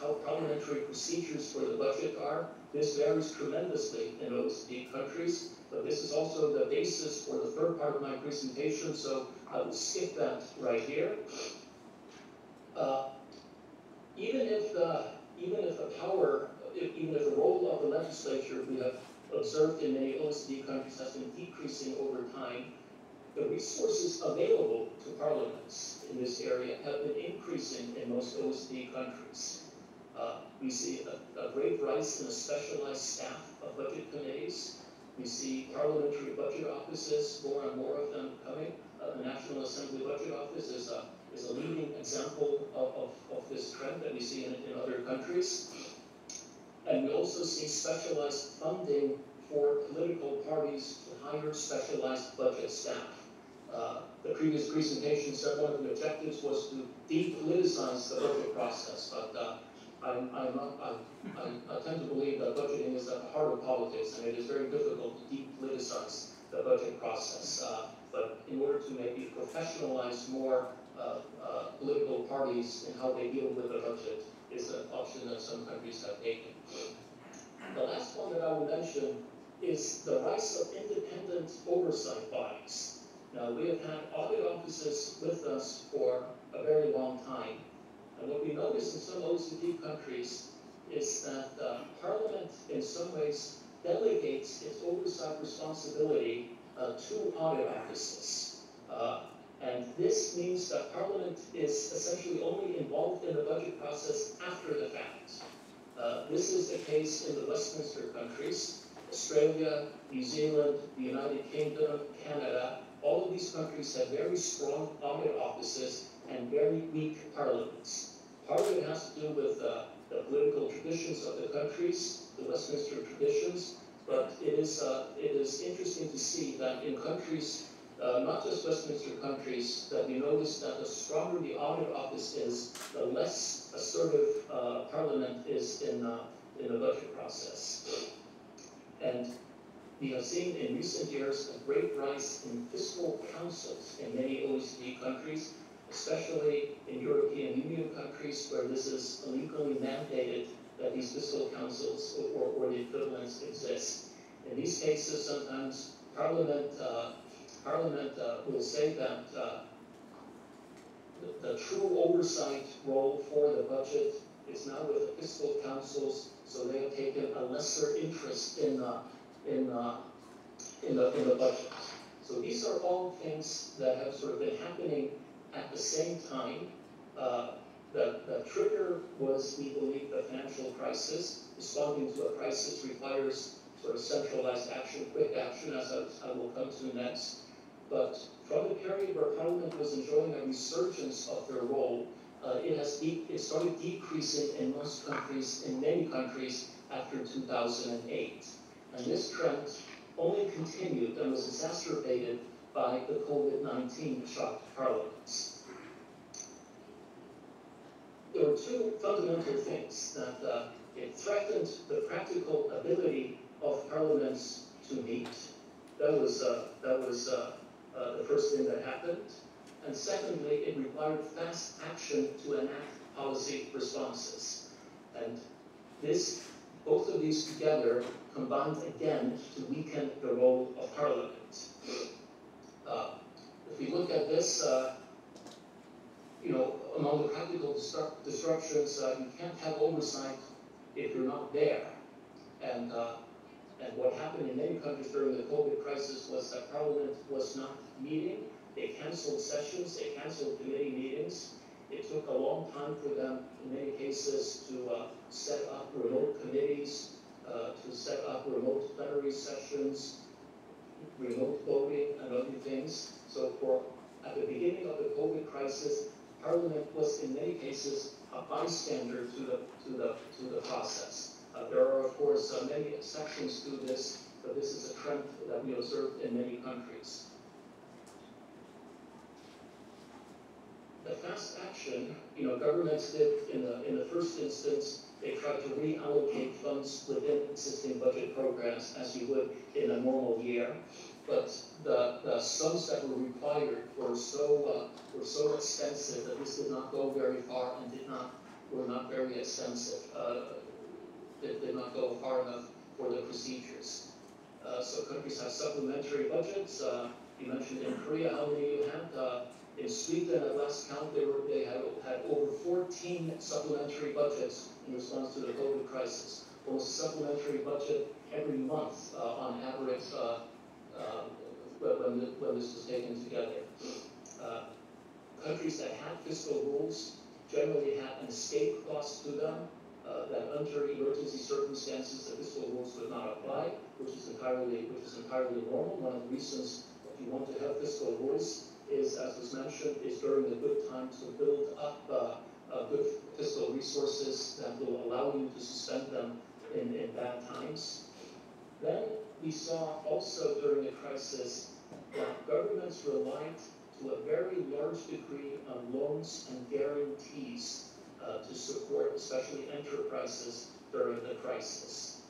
how parliamentary procedures for the budget are. This varies tremendously in OECD countries, but this is also the basis for the third part of my presentation, so I will skip that right here. Even if the role of the legislature we have observed in many OECD countries has been decreasing over time, the resources available to parliaments in this area have been increasing in most OECD countries. We see a great rise in a specialized staff of budget committees. We see parliamentary budget offices, more and more of them coming. The National Assembly Budget Office is a leading example of this trend that we see in other countries. And we also see specialized funding for political parties to hire specialized budget staff. The previous presentation said one of the objectives was to depoliticize the budget process, but I tend to believe that budgeting is at the heart of politics, and it is very difficult to depoliticize the budget process. but in order to maybe professionalize more political parties in how they deal with the budget is an option that some countries have taken. The last one that I will mention is the rise of independent oversight bodies. Now, we have had audit offices with us for a very long time, and what we notice in some OECD countries is that Parliament, in some ways, delegates its oversight responsibility to audit offices. And this means that Parliament is essentially only involved in the budget process after the fact. This is the case in the Westminster countries, Australia, New Zealand, the United Kingdom, Canada. All of these countries have very strong audit offices and very weak parliaments. Part of it has to do with the political traditions of the countries, the Westminster traditions, but it is interesting to see that in countries, not just Westminster countries, that we notice that the stronger the audit office is, the less assertive Parliament is in the budget process. And we have seen in recent years a great rise in fiscal councils in many OECD countries, especially in European Union countries where this is legally mandated that these fiscal councils or the equivalents exist. In these cases, sometimes Parliament will say that the true oversight role for the budget is now with the fiscal councils, so they have taken a lesser interest in the budget. So these are all things that have sort of been happening at the same time. The trigger was, we believe, the financial crisis. Responding to a crisis requires sort of centralized action, quick action, as I will come to next. But from the period where Parliament was enjoying a resurgence of their role, it started decreasing in most countries, in many countries, after 2008. And this trend only continued and was exacerbated by the COVID-19 shock to parliaments. There were two fundamental things that it threatened the practical ability of parliaments to meet. That was the first thing that happened. And secondly, it required fast action to enact policy responses. And both of these together combined again to weaken the role of Parliament. If we look at this, among the practical disruptions, you can't have oversight if you're not there. And what happened in many countries during the COVID crisis was that Parliament was not meeting. They canceled sessions, they canceled committee meetings. It took a long time for them, in many cases, to set up remote committees, to set up remote plenary sessions, remote voting, and other things. So at the beginning of the COVID crisis, Parliament was, in many cases, a bystander to the process. There are, of course, many exceptions to this, but this is a trend that we observed in many countries. The fast action, governments did in the first instance, they tried to reallocate funds within existing budget programs as you would in a normal year. But the sums that were required were so extensive that this did not go very far and were not very extensive. Did not go far enough for the procedures. So countries have supplementary budgets. You mentioned in Korea how many you had. In Sweden, at last count, they had over 14 supplementary budgets in response to the COVID crisis. Almost a supplementary budget every month on average when this was taken together. Countries that had fiscal rules generally had an escape clause to them that under emergency circumstances the fiscal rules would not apply, which is entirely normal. One of the reasons that you want to have fiscal rules is, as was mentioned, is during the good times to build up good fiscal resources that will allow you to suspend them in bad times. Then we saw also during the crisis that governments relied to a very large degree on loans and guarantees to support especially enterprises during the crisis.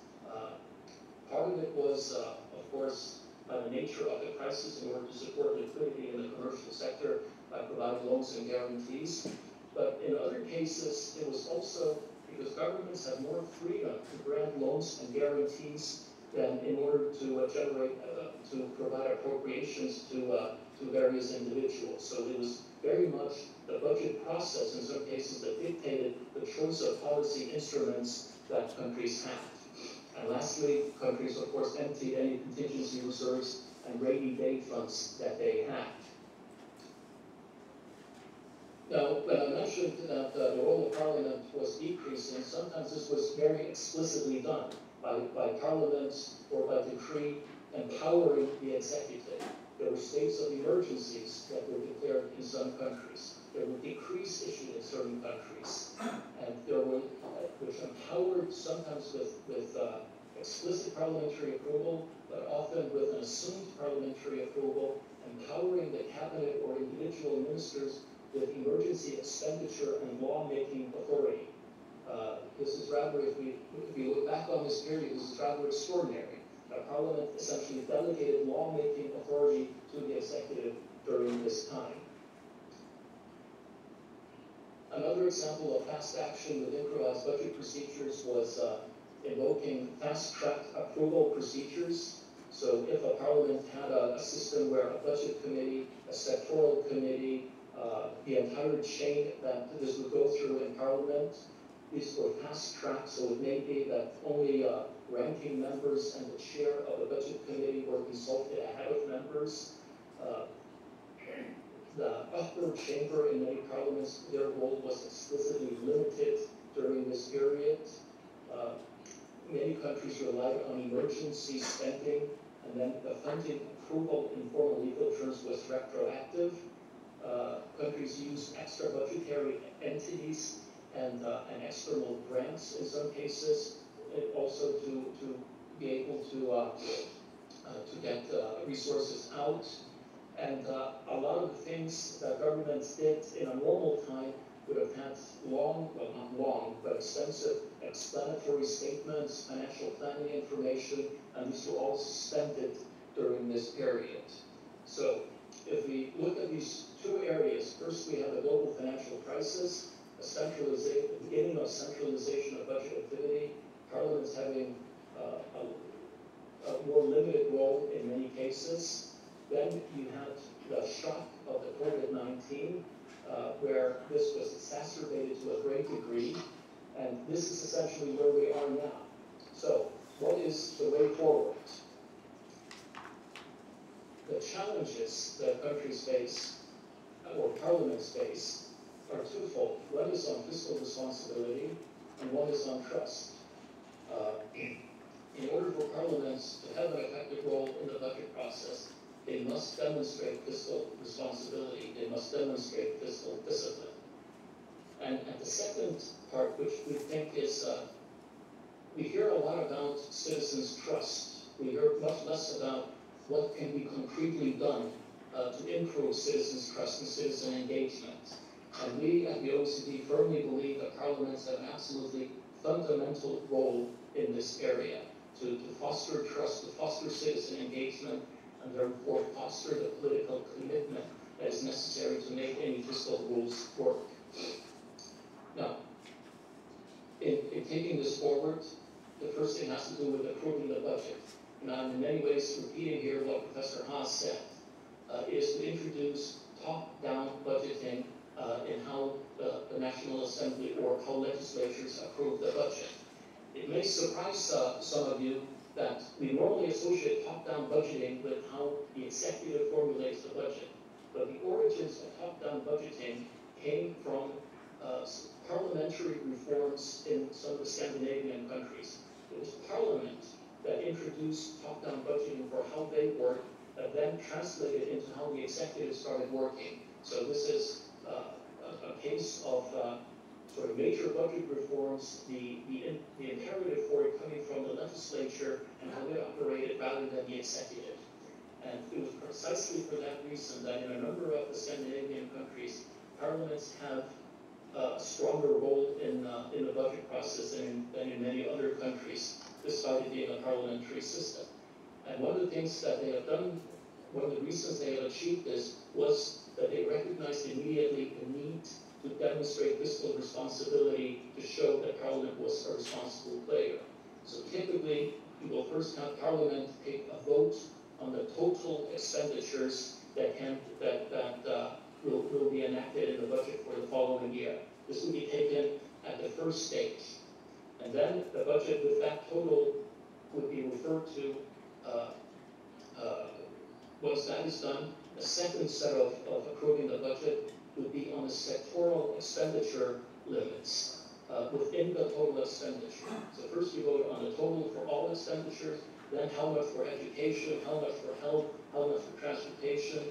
Part of it was, of course, by the nature of the crisis in order to support liquidity in the commercial sector by providing loans and guarantees. But in other cases, it was also because governments have more freedom to grant loans and guarantees than in order to to provide appropriations to various individuals. So it was very much the budget process in some cases that dictated the choice of policy instruments that countries had. And lastly, countries, of course, emptied any contingency reserves and rainy day funds that they had. Now, when I mentioned that the role of Parliament was decreasing, sometimes this was very explicitly done by parliaments or by decree empowering the executive. There were states of emergencies that were declared in some countries. There were decrees issued in certain countries, and there were which empowered sometimes with explicit parliamentary approval, but often with an assumed parliamentary approval, empowering the cabinet or individual ministers with emergency expenditure and lawmaking authority. This is rather, if we look back on this period, this is rather extraordinary. Parliament essentially delegated lawmaking authority to the executive during this time. Another example of fast action with improvised budget procedures was invoking fast-track approval procedures. So if a parliament had a system where a budget committee, a sectoral committee, the entire chain that this would go through in parliament, these were fast-tracked, so it may be that only ranking members and the chair of the budget committee were consulted ahead of members. The upper chamber in many parliaments, their role was explicitly limited during this period. Many countries relied on emergency spending, and then the funding approval in formal legal terms was retroactive. Countries used extra budgetary entities and external grants in some cases, also to be able to get resources out. And a lot of the things that governments did in a normal time would have had long, well not long, but extensive explanatory statements, financial planning information, and these were all suspended during this period. So if we look at these two areas, first we have the global financial crisis, the beginning of centralization of budget activity, parliaments having a more limited role in many cases. Then you had the shock of the COVID-19, where this was exacerbated to a great degree, and this is essentially where we are now. So, what is the way forward? The challenges that countries face, or parliaments face, are twofold. One is on fiscal responsibility, and one is on trust. In order for parliaments to have an effective role in the budget process, they must demonstrate fiscal responsibility. They must demonstrate fiscal discipline. And the second part, which we think is, we hear a lot about citizens' trust. We hear much less about what can be concretely done to improve citizens' trust and citizen engagement. And we at the OECD firmly believe that parliaments have an absolutely fundamental role in this area to foster trust, to foster citizen engagement, and therefore foster the political commitment that is necessary to make any fiscal rules work. Now, in taking this forward, the first thing has to do with approving the budget. And I'm in many ways repeating here what Professor Haas said, is to introduce top-down budgeting in how the National Assembly or how legislatures approve the budget. It may surprise some of you that we normally associate top-down budgeting with how the executive formulates the budget. But the origins of top-down budgeting came from parliamentary reforms in some of the Scandinavian countries. It was Parliament that introduced top-down budgeting for how they work, that then translated into how the executive started working. So this is a case of sort of major budget reforms, the imperative for it coming from the legislature and how it operated rather than the executive. And it was precisely for that reason that in a number of the Scandinavian countries, parliaments have a stronger role in the budget process than in many other countries, despite it being a parliamentary system. And one of the things that they have done, one of the reasons they have achieved this was that they recognized immediately the need to demonstrate fiscal responsibility to show that Parliament was a responsible player. So typically, you will first have Parliament take a vote on the total expenditures that will be enacted in the budget for the following year. This will be taken at the first stage. And then the budget with that total would be referred to. Once that is done, the second set of approving the budget would be on the sectoral expenditure limits within the total expenditure. So first you vote on the total for all expenditures, then how much for education, how much for health, how much for transportation,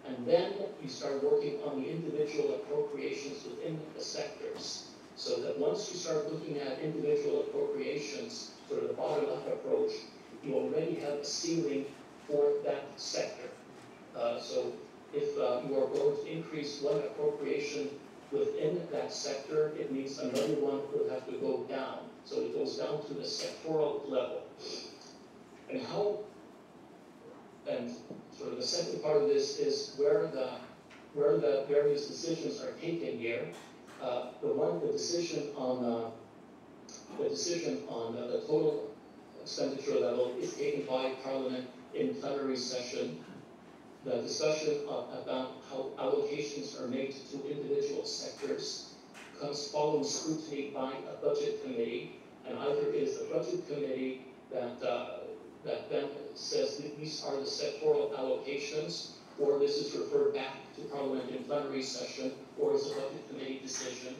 and then you start working on the individual appropriations within the sectors. So that once you start looking at individual appropriations, sort of the bottom-up approach, you already have a ceiling for that sector. So if you are going to increase one appropriation within that sector, it means another one will have to go down. So it goes down to the sectoral level. And sort of the second part of this is where the various decisions are taken here. The decision on the total expenditure level is taken by Parliament in plenary session. The discussion about how allocations are made to individual sectors comes following scrutiny by a budget committee, and either it is the budget committee that then says that these are the sectoral allocations, or this is referred back to Parliament in plenary session, or is a budget committee decision.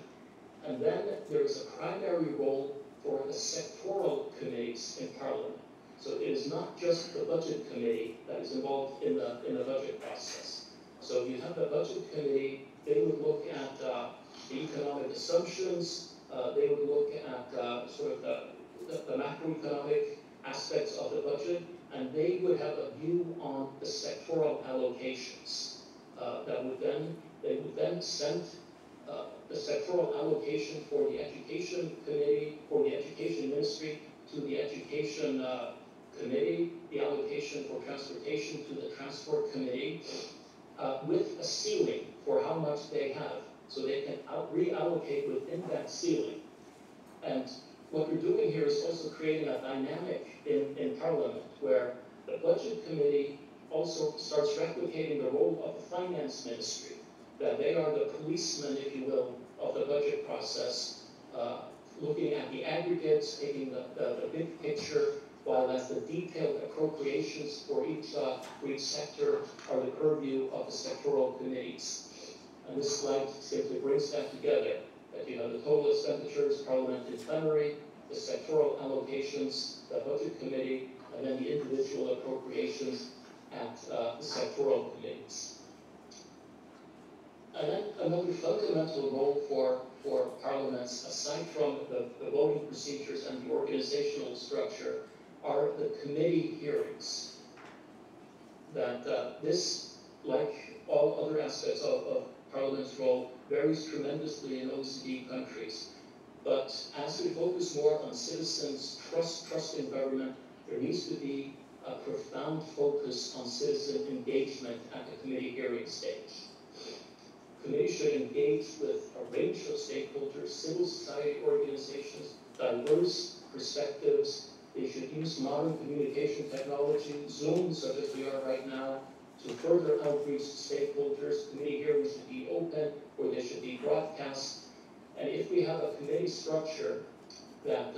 And then there is a primary role for the sectoral committees in Parliament. So it is not just the budget committee that is involved in the budget process. So you have the budget committee, they would look at the economic assumptions, they would look at sort of the macroeconomic aspects of the budget, and they would have a view on the sectoral allocations. They would then send the sectoral allocation for the education committee, for the education ministry, to the education committee, the allocation for transportation to the transport committee, with a ceiling for how much they have, so they can reallocate within that ceiling. And what we're doing here is also creating a dynamic in Parliament where the budget committee also starts replicating the role of the finance ministry, that they are the policemen, if you will, of the budget process, looking at the aggregates, taking the big picture, while as the detailed appropriations for each sector are the purview of the sectoral committees. And this slide simply brings that together, that you have the total expenditures, Parliament in plenary, the sectoral allocations, the budget committee, and then the individual appropriations at the sectoral committees. And then another fundamental role for parliaments, aside from the voting procedures and the organizational structure, are the committee hearings. That this, like all other aspects of Parliament's role, varies tremendously in OECD countries. But as we focus more on citizens' trust in government, there needs to be a profound focus on citizen engagement at the committee hearing stage. Committees should engage with a range of stakeholders, civil society organizations, diverse perspectives. They should use modern communication technology, Zoom, such as we are right now, to further outreach to stakeholders. Committee hearings should be open, or they should be broadcast. And if we have a committee structure that,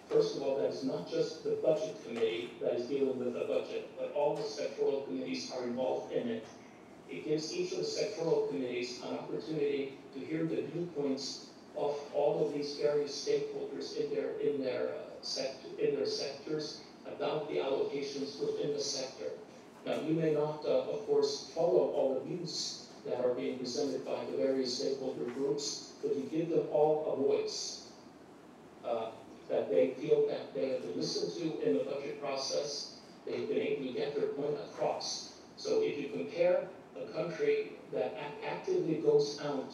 first of all, that is not just the budget committee that is dealing with the budget, but all the sectoral committees are involved in it, it gives each of the sectoral committees an opportunity to hear the viewpoints of all of these various stakeholders in their sectors about the allocations within the sector. Now, you may not, of course, follow all the views that are being presented by the various stakeholder groups, but you give them all a voice that they feel that they have been listened to in the budget process. They've been able to get their point across. So if you compare a country that actively goes out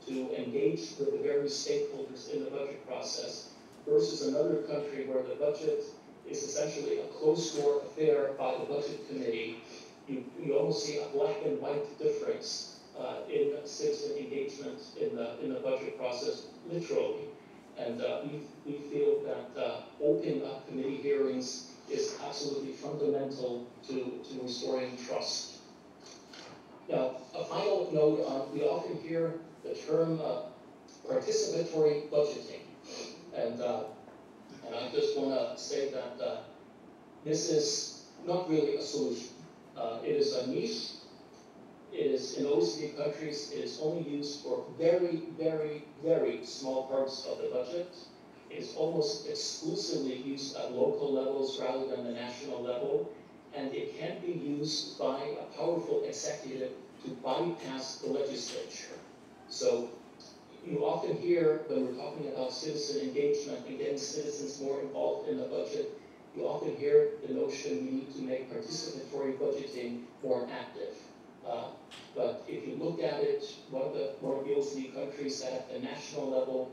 to engage with the various stakeholders in the budget process versus another country where the budget is essentially a closed-door affair by the Budget Committee. You almost see a black and white difference in citizen engagement in the budget process, literally. And we feel that opening up committee hearings is absolutely fundamental to restoring trust. Now, a final note on, we often hear the term participatory budgeting. And I just want to say that this is not really a solution. It is a niche. It is, in OECD countries, it is only used for very, very, very small parts of the budget. It is almost exclusively used at local levels rather than the national level. And it can be used by a powerful executive to bypass the legislature. So you often hear, when we're talking about citizen engagement and getting citizens more involved in the budget, you often hear the notion we need to make participatory budgeting more active. But if you look at it, one of the OECD countries that at the national level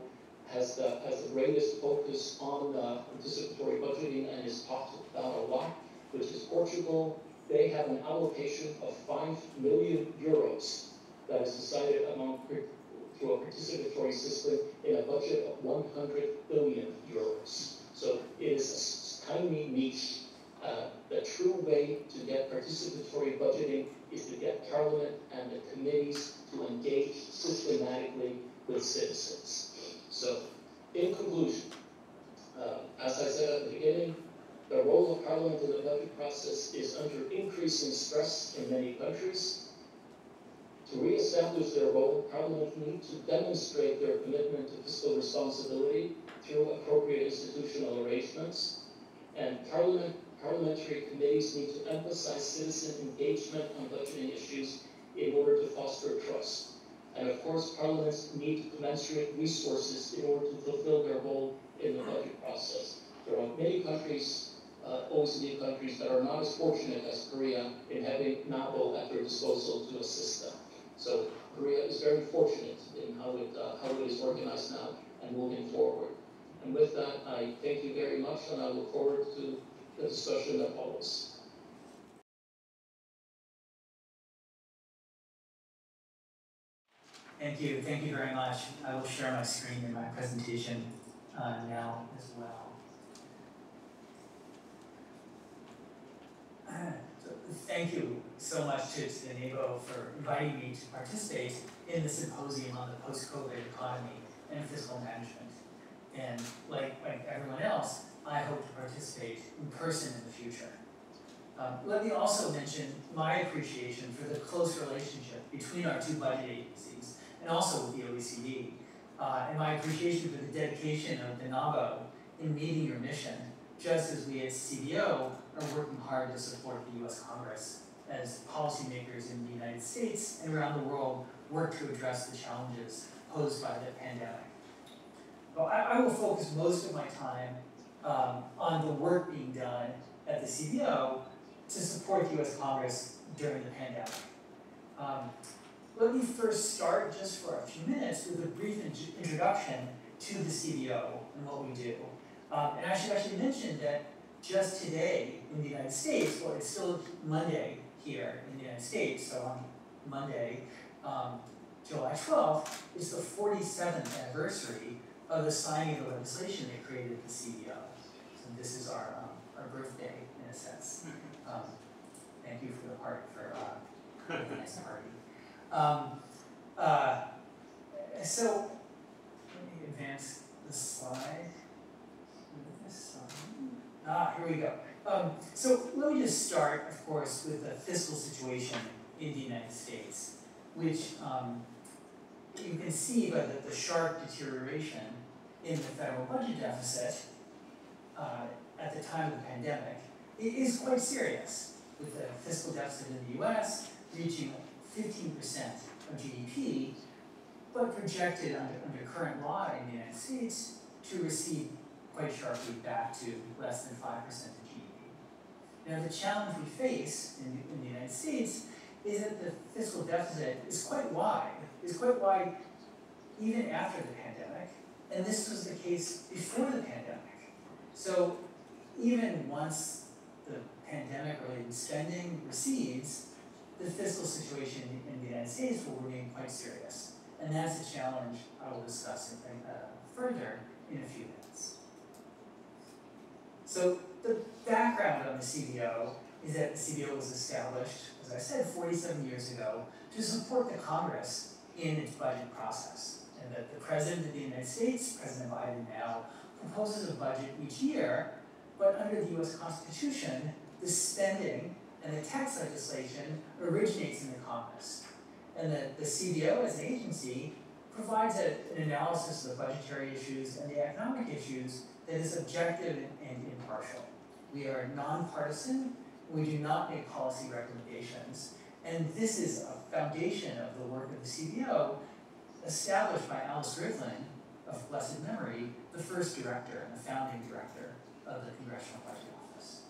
has the greatest focus on participatory budgeting and is talked about a lot, which is Portugal. They have an allocation of 5 million euros that is decided through a participatory system in a budget of 100 billion euros. So it is a tiny niche. The true way to get participatory budgeting is to get Parliament and the committees to engage systematically with citizens. So, in conclusion, as I said at the beginning, the role of Parliament in the budget process is under increasing stress in many countries. To re-establish their role, Parliament needs to demonstrate their commitment to fiscal responsibility through appropriate institutional arrangements, and parliamentary committees need to emphasize citizen engagement on budgeting issues in order to foster trust. And of course, parliaments need commensurate resources in order to fulfill their role in the budget process. There are many countries, OECD countries, that are not as fortunate as Korea in having NABO at their disposal to assist them. So Korea is very fortunate in how it is organized now and moving forward. And with that, I thank you very much, and I look forward to the discussion that follows. Thank you very much. I will share my screen in my presentation now as well. So thank you so much to the NABO for inviting me to participate in the symposium on the post-COVID economy and fiscal management. And like everyone else, I hope to participate in person in the future. Let me also mention my appreciation for the close relationship between our two budget agencies and also with the OECD, and my appreciation for the dedication of the NABO in meeting your mission, just as we at CBO are working hard to support the US Congress as policymakers in the United States and around the world work to address the challenges posed by the pandemic. Well, I will focus most of my time on the work being done at the CBO to support the US Congress during the pandemic. Let me first start, just for a few minutes, with a brief introduction to the CBO and what we do. And I should actually mention that just today in the United States, well, it's still Monday here in the United States, so on Monday, July 12th, is the 47th anniversary of the signing of the legislation that created the CBO. So this is our birthday, in a sense. Thank you for the party, for the nice party. So let me advance the slide. Here we go. So let me just start, of course, with the fiscal situation in the United States, which you can see by the sharp deterioration in the federal budget deficit at the time of the pandemic. It is quite serious, with the fiscal deficit in the US reaching 15% of GDP, but projected under current law in the United States to recede quite sharply back to less than 5% of GDP. Now, the challenge we face in the United States is that the fiscal deficit is quite wide even after the pandemic, and this was the case before the pandemic. So even once the pandemic-related spending recedes, the fiscal situation in the United States will remain quite serious. And that's a challenge I will discuss further in a few minutes. So the background of the CBO is that the CBO was established, as I said, 47 years ago to support the Congress in its budget process. And that the President of the United States, President Biden now, proposes a budget each year, but under the US Constitution, the spending and the tax legislation originates in the Congress. And that the CBO as an agency provides an analysis of the budgetary issues and the economic issues that is objective and impartial. We are nonpartisan, we do not make policy recommendations, and this is a foundation of the work of the CBO established by Alice Rivlin of blessed memory, the first director and the founding director of the Congressional Budget Office.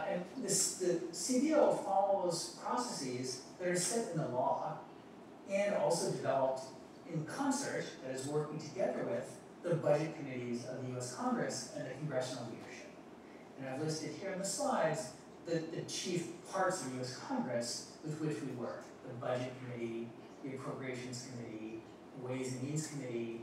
And the CBO follows processes that are set in the law and also developed in concert, that is working together with the budget committees of the US Congress and the congressional leadership. And I've listed here in the slides the chief parts of the US Congress with which we work: the Budget Committee, the Appropriations Committee, the Ways and Means Committee,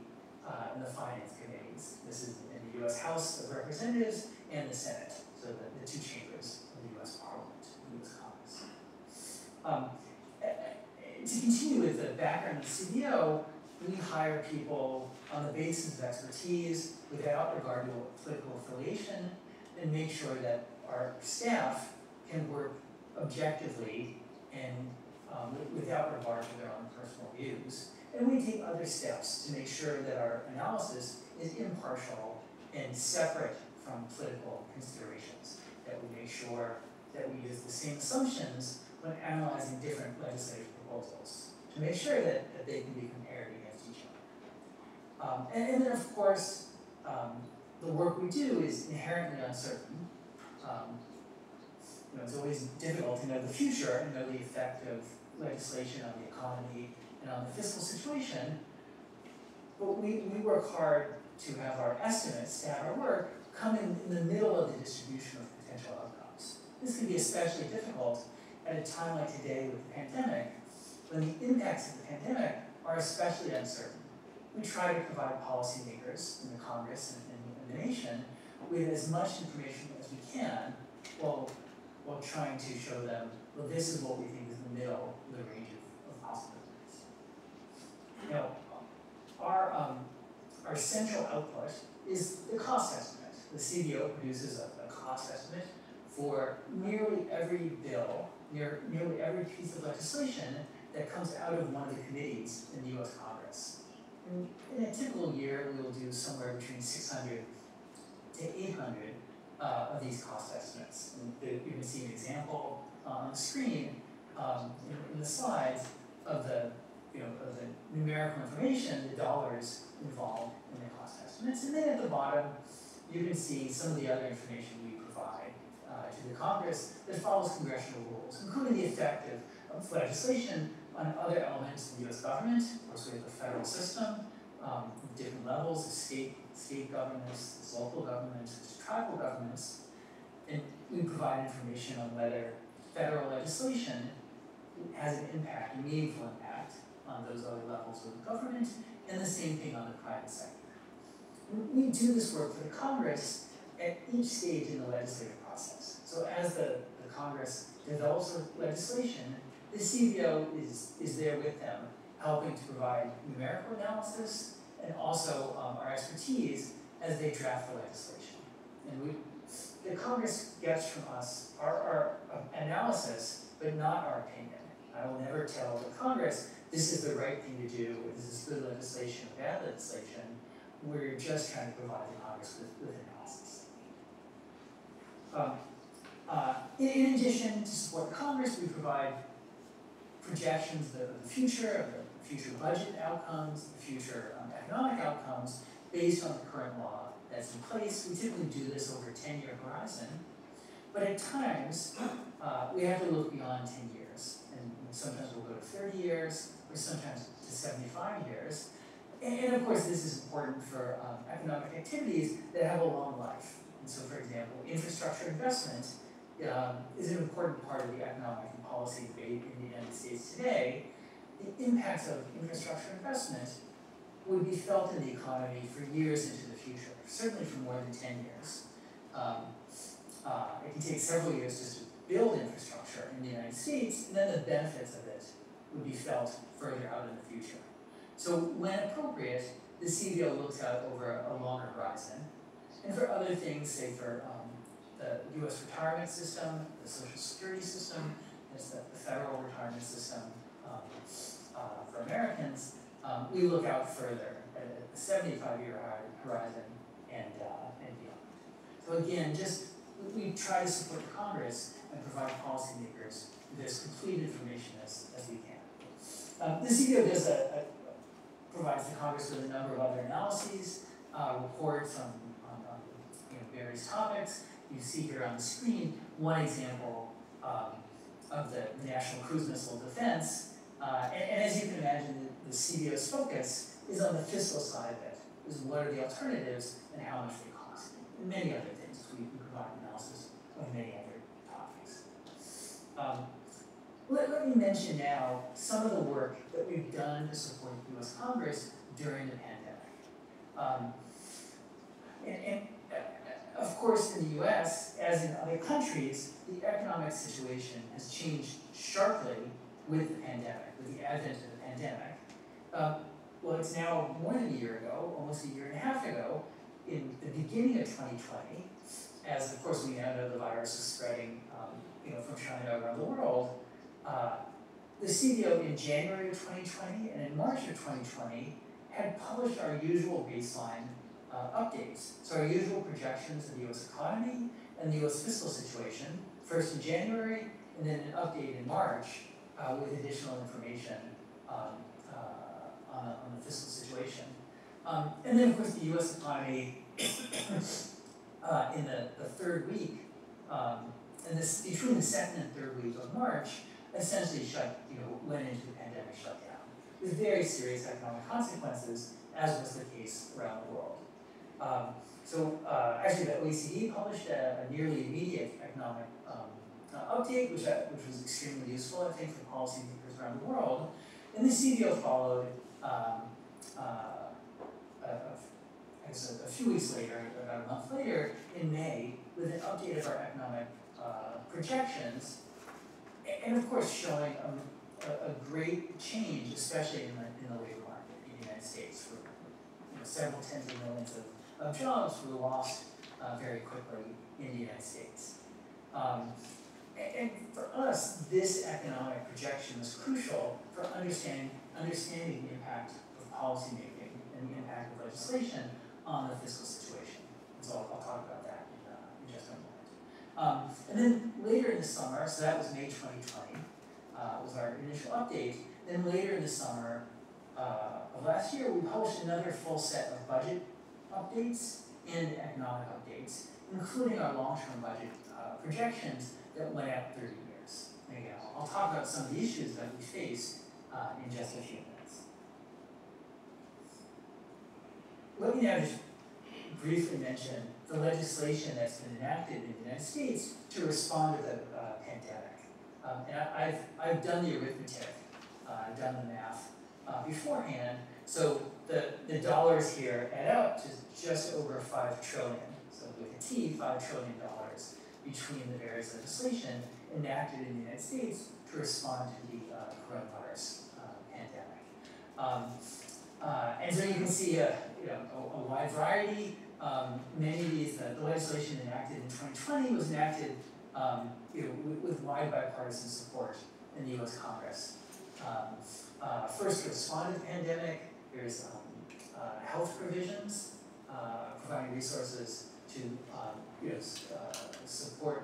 and the Finance Committees. This is in the US House of Representatives and the Senate, so the two chambers of the US Parliament, the US Congress. To continue with the background of the CBO, we hire people on the basis of expertise without regard to political affiliation, and make sure that our staff can work objectively and without regard to their own personal views. And we take other steps to make sure that our analysis is impartial and separate from political considerations, that we make sure that we use the same assumptions when analyzing different legislative proposals, to make sure that they can be compared against each other. And then, of course, the work we do is inherently uncertain. It's always difficult to know the future and know the effect of legislation on the economy and on the fiscal situation, but we work hard to have our estimates, to have our work come in the middle of the distribution of potential outcomes. This can be especially difficult at a time like today with the pandemic, when the impacts of the pandemic are especially uncertain. We try to provide policymakers in the Congress and the nation with as much information as we can while trying to show them, well, this is what we think is the middle of the range of possibilities. Our central output is the cost estimate. The CBO produces a cost estimate for nearly every bill, nearly every piece of legislation that comes out of one of the committees in the US Congress. In a typical year, we will do somewhere between 600 to 800 of these cost estimates. And you can see an example on the screen in the slides of the numerical information, the dollars involved in the cost estimates. And then at the bottom, you can see some of the other information we provide to the Congress that follows congressional rules, including the effect of legislation on other elements of the US government. Of course, we have the federal system, different levels of state governments, there's local governments, there's tribal governments, and we provide information on whether federal legislation has an impact, a meaningful impact on those other levels of the government, and the same thing on the private sector. We do this work for the Congress at each stage in the legislative process. So as the Congress develops legislation, the CBO is there with them, helping to provide numerical analysis and also our expertise as they draft the legislation. And the Congress gets from us our analysis, but not our opinion. I will never tell the Congress this is the right thing to do, or this is good legislation or bad legislation. We're just trying to provide the Congress with analysis. In addition to support Congress, we provide projections of the future budget outcomes, the future economic outcomes based on the current law that's in place. We typically do this over a 10-year horizon, but at times we have to look beyond 10 years, and sometimes we'll go to 30 years, or sometimes to 75 years. And of course, this is important for economic activities that have a long life. And so, for example, infrastructure investment is an important part of the economic and policy debate in the United States today. The impacts of infrastructure investment would be felt in the economy for years into the future, certainly for more than 10 years. It can take several years just to build infrastructure in the United States, and then the benefits of it would be felt further out in the future. So when appropriate, the CBO looks out over a longer horizon. And for other things, say for the US retirement system, the Social Security system, there's the federal retirement system for Americans, we look out further at the 75-year horizon and beyond. So again, we try to support Congress and provide policymakers with as complete information as we can. The CBO does provides the Congress with a number of other analyses, reports on various topics. You see here on the screen one example of the National Cruise Missile Defense. And as you can imagine, the CBO's focus is on the fiscal side of it, is what are the alternatives and how much they cost, and many other things. We provide analysis of many other topics. Let me mention now some of the work that we've done to support the US Congress during the pandemic. Of course, in the US, as in other countries, the economic situation has changed sharply with the pandemic, with the advent of the pandemic. Well, it's now more than a year ago, almost a year and a half ago, in the beginning of 2020, as of course we now know the virus is spreading from China around the world. The CBO in January of 2020 and in March of 2020 had published our usual baseline updates. So our usual projections of the US economy and the US fiscal situation, first in January and then an update in March with additional information on the fiscal situation. And then of course the US economy in the third week, and this between the second and third week of March, essentially went into the pandemic shutdown with very serious economic consequences, as was the case around the world. Actually, the OECD published a nearly immediate economic update, which was extremely useful, I think, for policymakers around the world. And the CBO followed a few weeks later, about a month later, in May, with an update of our economic projections, and of course showing a great change, especially in the labor market in the United States, where several tens of millions of jobs were lost very quickly in the United States. And for us, this economic projection was crucial for understanding the impact of policymaking and the impact of legislation on the fiscal situation. So I'll talk about that in just a moment. And then later in the summer, so that was May 2020, was our initial update. Then later in the summer of last year, we published another full set of budget updates and economic updates, including our long-term budget projections that went out 30 years. Again, I'll talk about some of the issues that we face in just a few minutes. Let me now just briefly mention the legislation that's been enacted in the United States to respond to the pandemic. And I've done the arithmetic, I've done the math beforehand. So the dollars here add up to just over $5 trillion. So with a T, $5 trillion between the various legislation enacted in the United States to respond to the coronavirus pandemic. And so you can see a wide variety. Many of these, the legislation enacted in 2020 was enacted with wide bipartisan support in the US Congress. First, to respond to the pandemic, there's health provisions, providing resources to support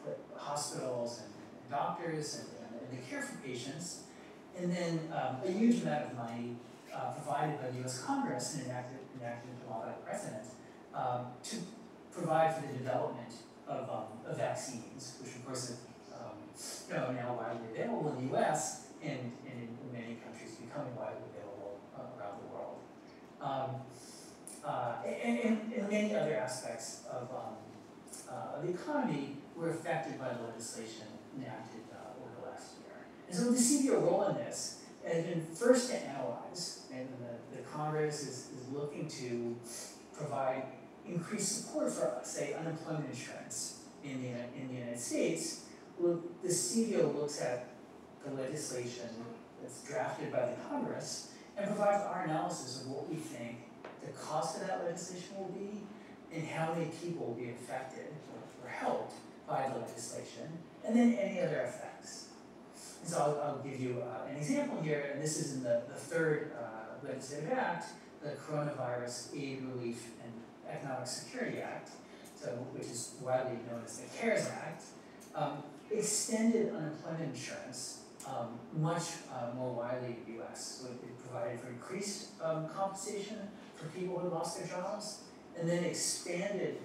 the hospitals and doctors and the care for patients. And then a huge amount of money provided by the US Congress and enacted into law by the President to provide for the development of vaccines, which of course are now widely available in the US and in many countries becoming widely available around the world. and many other aspects of the economy were affected by the legislation enacted over the last year. And so the CBO role in this has been first to analyze, and the Congress is looking to provide increased support for, say, unemployment insurance in the United States. Well, the CBO looks at the legislation that's drafted by the Congress and provides our analysis of what we think the cost of that legislation will be and how many people will be affected or helped by the legislation, and then any other effects. And so I'll give you an example here, and this is in the third legislative act, the Coronavirus Aid, Relief, and Economic Security Act, so, which is widely known as the CARES Act, extended unemployment insurance much more widely in the US. So it provided for increased compensation for people who lost their jobs, and then expanded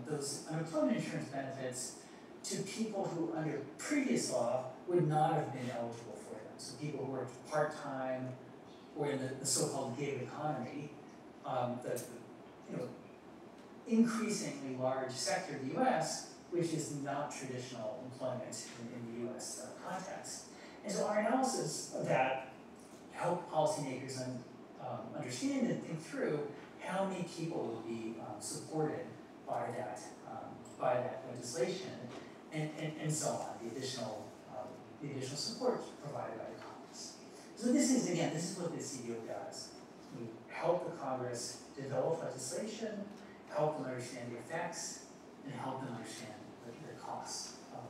those unemployment insurance benefits to people who, under previous law, would not have been eligible for them. So people who worked part-time or in the so-called gig economy, the increasingly large sector of the US, which is not traditional employment in the US context. And so our analysis of that helped policymakers understand and think through how many people would be supported by that legislation, and so on, the additional support provided by the Congress. So this is what the CBO does. We help the Congress develop legislation, help them understand the effects, and help them understand the costs of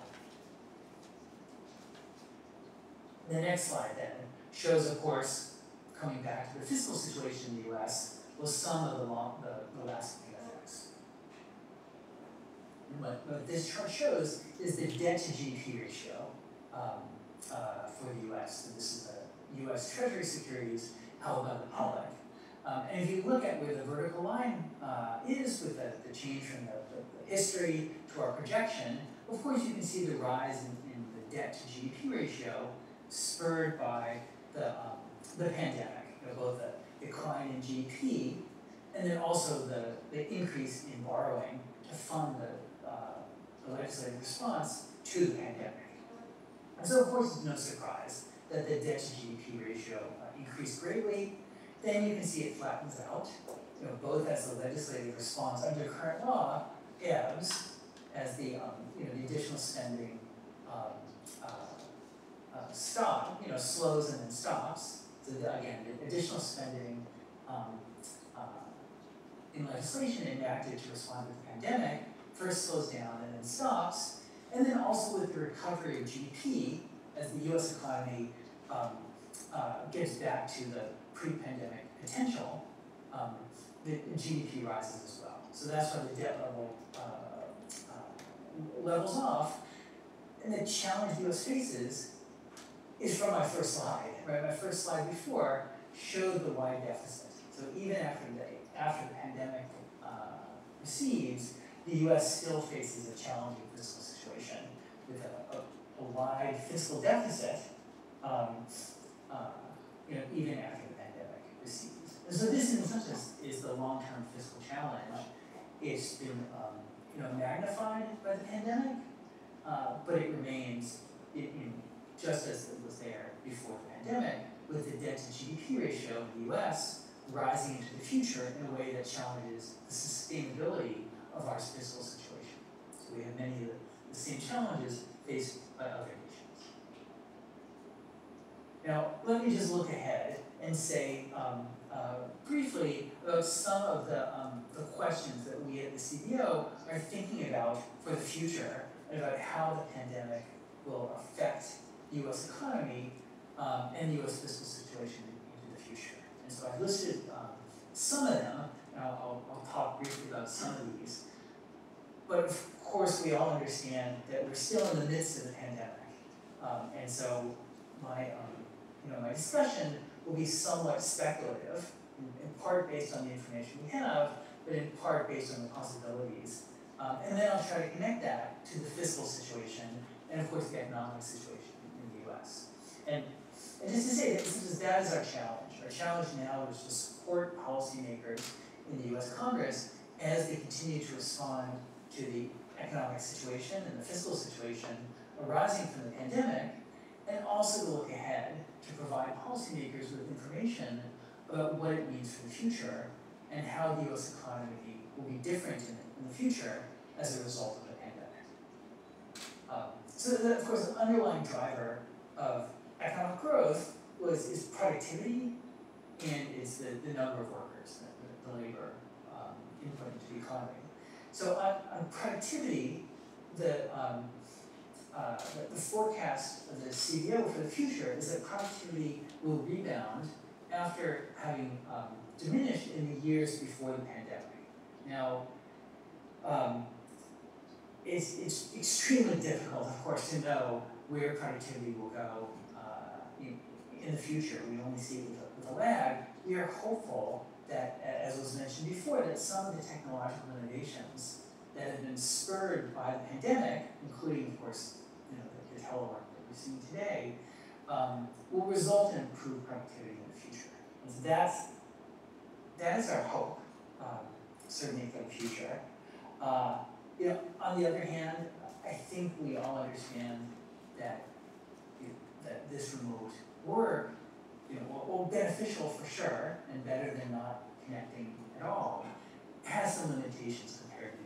it. The next slide then shows, of course, coming back to the fiscal situation in the US, was some of the lasting effects. What this chart shows is the debt to GDP ratio for the US. So this is the US Treasury securities held by the public. And if you look at where the vertical line is with the change from the history to our projection, of course you can see the rise in the debt to GDP ratio spurred by the pandemic, both the decline in GDP and then also the increase in borrowing to fund the legislative response to the pandemic. And so of course it's no surprise that the debt to GDP ratio increased greatly. Then you can see it flattens out, both as the legislative response under current law ebbs, as the additional spending slows and then stops. So again, the additional spending in legislation enacted to respond to the pandemic first slows down and then stops, and then also with the recovery of GDP as the U.S. economy gets back to the pre-pandemic potential, the GDP rises as well. So that's why the debt level levels off. And the challenge the US faces is from my first slide, right? My first slide before showed the wide deficit. So even after the pandemic recedes, the US still faces a challenging fiscal situation with a wide fiscal deficit, even after the pandemic recedes. And so this, in such is the long-term fiscal challenge. It's been magnified by the pandemic, but it remains just as it was there before the pandemic, with the debt to GDP ratio in the US rising into the future in a way that challenges the sustainability of our fiscal situation. So we have many of the same challenges faced by other nations. Now, let me just look ahead and say briefly about some of the questions that we at the CBO are thinking about for the future, and about how the pandemic will affect the US economy and the US fiscal situation into the future. And so I've listed some of them, and I'll talk briefly about some of these. But of course, we all understand that we're still in the midst of the pandemic. And so my discussion will be somewhat speculative, in part based on the information we have, but in part based on the possibilities. And then I'll try to connect that to the fiscal situation and, of course, the economic situation in the US. And just to say that that is our challenge. Our challenge now is to support policymakers in the US Congress as they continue to respond to the economic situation and the fiscal situation arising from the pandemic, and also to look ahead to provide policymakers with information about what it means for the future and how the US economy will be different in the future as a result of the pandemic. So of course, the underlying driver of economic growth is productivity and it's the number of workers, the labor input into the economy. So on productivity, the forecast of the CBO for the future is that productivity will rebound after having diminished in the years before the pandemic. Now, it's extremely difficult, of course, to know where productivity will go in the future. We only see it with a lag. We are hopeful that, as was mentioned before, that some of the technological innovations that have been spurred by the pandemic, including, of course, the telework that we're seeing today, will result in improved productivity in the future. And so that is our hope, certainly for the future. On the other hand, I think we all understand that that this remote work, while beneficial for sure and better than not connecting at all, has some limitations compared to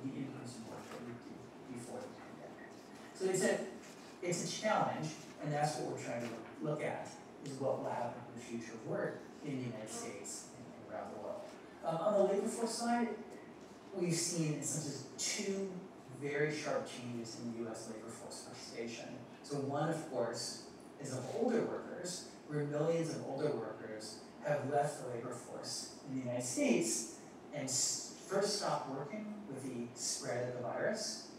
the in-person work that we did before the pandemic. So it's a challenge, and that's what we're trying to look at, is what will happen in the future of work in the United States and around the world. On the labor force side, we've seen in some sense two very sharp changes in the US labor force participation. So one, of course, is of older workers, where millions of older workers have left the labor force in the United States and first stopped working with the spread of the virus.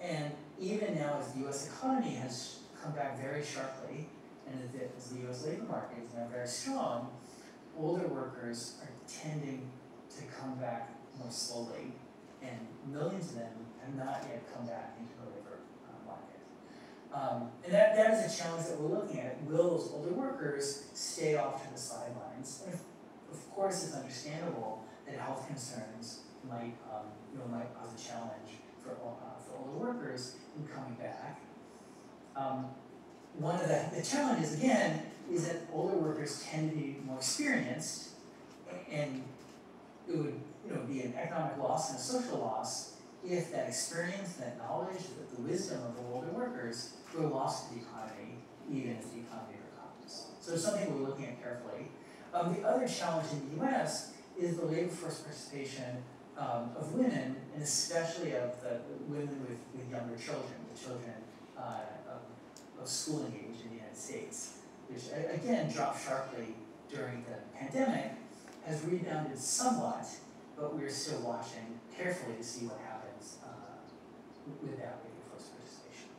And even now, as the US economy has come back very sharply, and as the US labor market is now very strong, older workers are tending to come back more slowly, and millions of them have not yet come back into the labor market. And that is a challenge that we're looking at. Will those older workers stay off to the sidelines? And of course, it's understandable that health concerns might cause a challenge for older workers in coming back. One of the challenges, again, is that older workers tend to be more experienced, and it would be an economic loss and a social loss if that experience, that knowledge, the wisdom of the older workers were lost to the economy, even as the economy recovers. So it's something we're looking at carefully. The other challenge in the US is the labor force participation of women, and especially of the women with younger children, the children of schooling age in the United States, which again dropped sharply during the pandemic, has rebounded somewhat, but we're still watching carefully to see what happens with that labor force participation.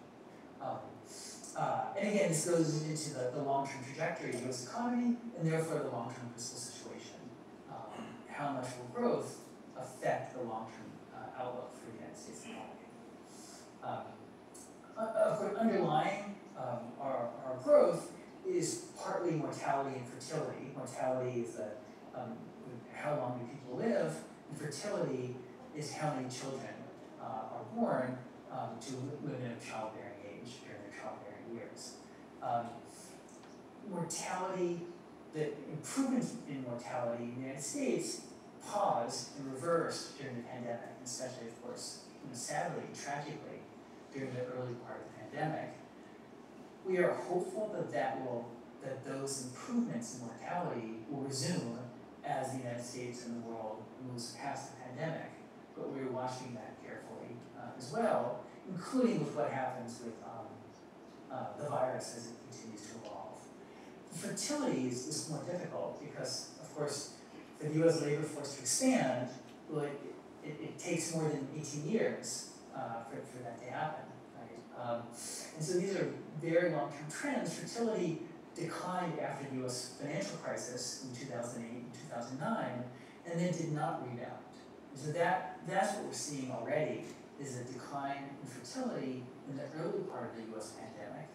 And again, this goes into the long-term trajectory of the US economy, and therefore the long-term fiscal situation. How much will growth affect the long-term outlook for the United States economy? Of course, underlying our growth is partly mortality and fertility. Mortality is how long do people live, and fertility is how many children are born to women of childbearing age during their childbearing years. Mortality, the improvements in mortality in the United States paused and reversed during the pandemic, especially, of course, sadly, tragically, during the early part of the pandemic. We are hopeful that those improvements in mortality will resume as the United States and the world moves past the pandemic, but we're watching that carefully as well, including with what happens with the virus as it continues to evolve. Fertility is more difficult because, of course, for the US labor force to expand, well, it takes more than 18 years for that to happen, right? And so these are very long-term trends. Fertility declined after the US financial crisis in 2008 and 2009, and then did not rebound. And so that's what we're seeing already, is a decline in fertility in the early part of the US pandemic.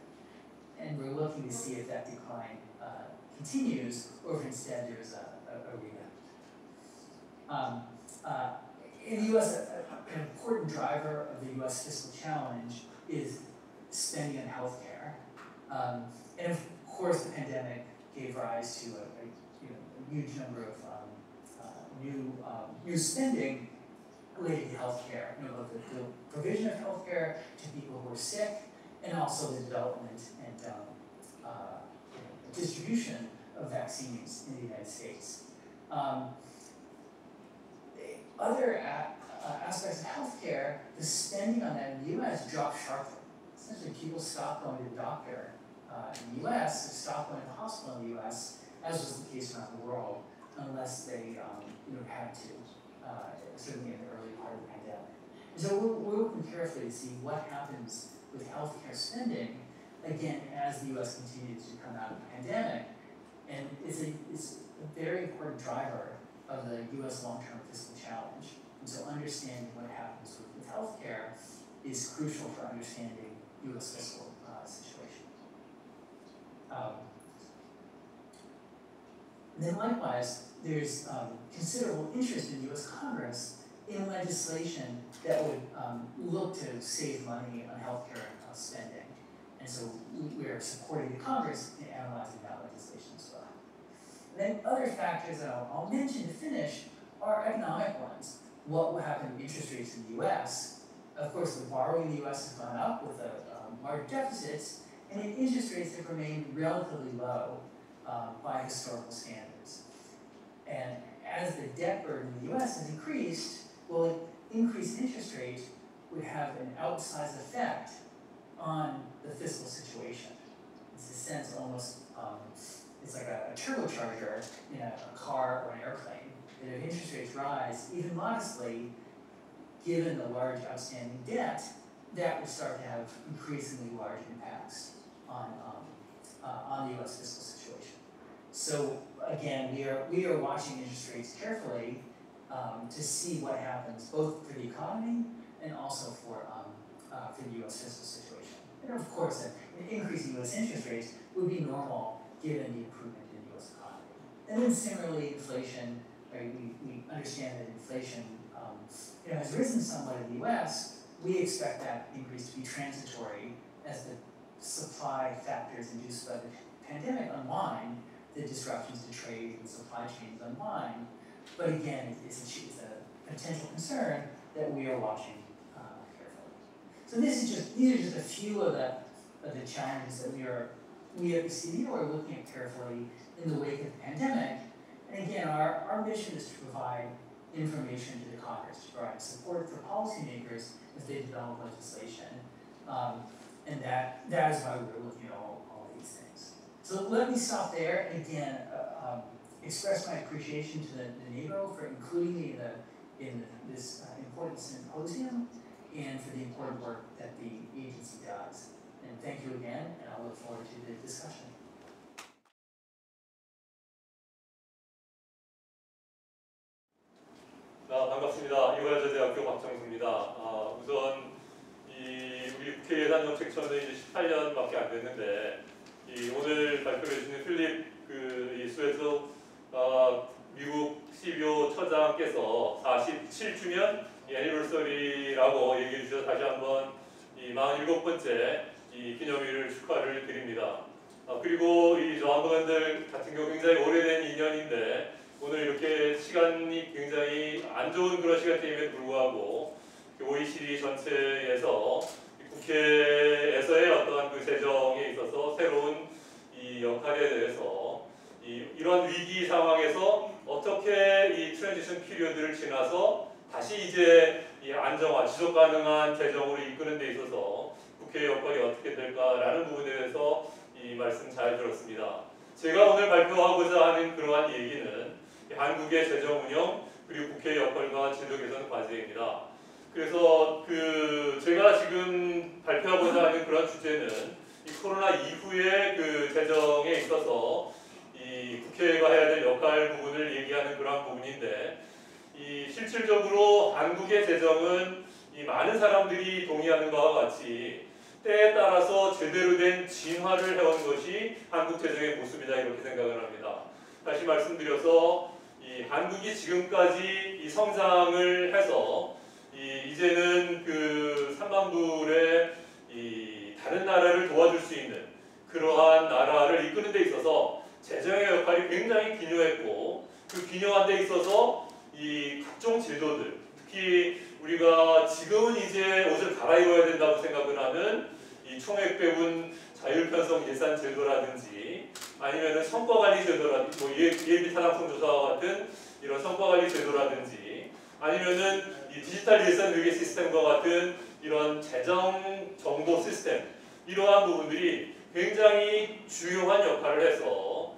And we're looking to see if that decline continues, or if instead there's a rebound. In the U.S., an important driver of the U.S. fiscal challenge is spending on healthcare, and of course, the pandemic gave rise to a huge number of new spending related to healthcare. Both the provision of healthcare to people who are sick, and also the development and distribution of vaccines in the United States. Other aspects of healthcare, the spending on that in the U.S. dropped sharply. Essentially, people stopped going to the doctor in the U.S., stopped going to the hospital in the U.S., as was the case around the world, unless they had to, certainly in the early part of the pandemic. And so we're looking carefully to see what happens with healthcare spending, again, as the U.S. continues to come out of the pandemic. And it's a very important driver of the U.S. long-term fiscal challenge. And so understanding what happens with healthcare is crucial for understanding U.S. fiscal situation. And then likewise, there's considerable interest in the U.S. Congress in legislation that would look to save money on healthcare spending. And so we're supporting the Congress in analyzing that legislation as well. And then other factors that I'll mention to finish are economic ones. What will happen to interest rates in the U.S.? Of course, the borrowing in the U.S. has gone up with large deficits, and interest rates have remained relatively low by historical standards. And as the debt burden in the U.S. has increased, well, an increased interest rate would have an outsized effect on the fiscal situation. It's a sense almost, it's like a turbocharger in a car or an airplane. And if interest rates rise, even modestly, given the large outstanding debt, that would start to have increasingly large impacts on the U.S. fiscal situation. So again, we are watching interest rates carefully to see what happens, both for the economy and also for the U.S. fiscal situation. And of course, an increase in U.S. interest rates would be normal given the improvement in the U.S. economy. And then similarly, inflation, right, we understand that inflation has risen somewhat in the U.S. We expect that increase to be transitory as the supply factors induced by the pandemic unwind, the disruptions to trade and supply chains unwind. But again, it's a potential concern that we are watching carefully. So these are just a few of the challenges that we at the CBO are looking at carefully in the wake of the pandemic. And again, our mission is to provide information to the Congress, to provide support for policymakers as they develop legislation. And that is why we're looking at all of these things. So let me stop there, and again, express my appreciation to the NABO for including me in this important symposium and for the important work that the agency does. And thank you again, and I look forward to the discussion. 반갑습니다. 이화여자대학교 박정수입니다. 우선 우리 국회 예산정책처는 이제 18년밖에 안 됐는데 오늘 발표해 주시는 필립 스웨터 미국 CBO 처장께서 47주년 애니버서리라고 얘기해 주셔서 다시 한번 47번째 기념일을 축하를 드립니다. 그리고 저하고들 같은 경우 굉장히 오래된 인연인데 오늘 이렇게 시간이 굉장히 안 좋은 그런 시간대임에도 불구하고 OECD 전체에서 국회에서의 어떠한 그 재정에 있어서 새로운 이 역할에 대해서 이런 위기 상황에서 어떻게 이 트랜지션 피리어드를 지나서 다시 이제 이 안정화, 지속 가능한 재정으로 이끄는 데 있어서 국회의 역할이 어떻게 될까라는 부분에 대해서 이 말씀 잘 들었습니다. 제가 오늘 발표하고자 하는 그러한 얘기는 한국의 재정 운영 그리고 국회의 역할과 제도 개선 과제입니다. 그래서 제가 지금 발표하고자 하는 그런 주제는 이 코로나 이후의 그 재정에 있어서 이 국회가 해야 될 역할 부분을 얘기하는 그런 부분인데 실질적으로 한국의 재정은 이 많은 사람들이 동의하는 바와 같이 때에 따라서 제대로 된 진화를 해온 것이 한국 재정의 모습이다 이렇게 생각을 합니다. 다시 말씀드려서 이 한국이 지금까지 이 성장을 해서 이제는 그 3만 불의 이 다른 나라를 도와줄 수 있는 그러한 나라를 이끄는 데 있어서 재정의 역할이 굉장히 기묘했고, 그 기묘한 데 있어서 이 각종 제도들, 특히 우리가 지금은 이제 옷을 갈아입어야 된다고 생각을 하는 이 총액 배분 자율편성 예산 제도라든지, 아니면은 성과관리 제도라든지, 뭐 예비 타당성 조사와 같은 이런 성과관리 제도라든지, 아니면은 이 디지털 예산 회계 시스템과 같은 이런 재정 정보 시스템, 이러한 부분들이 굉장히 중요한 역할을 해서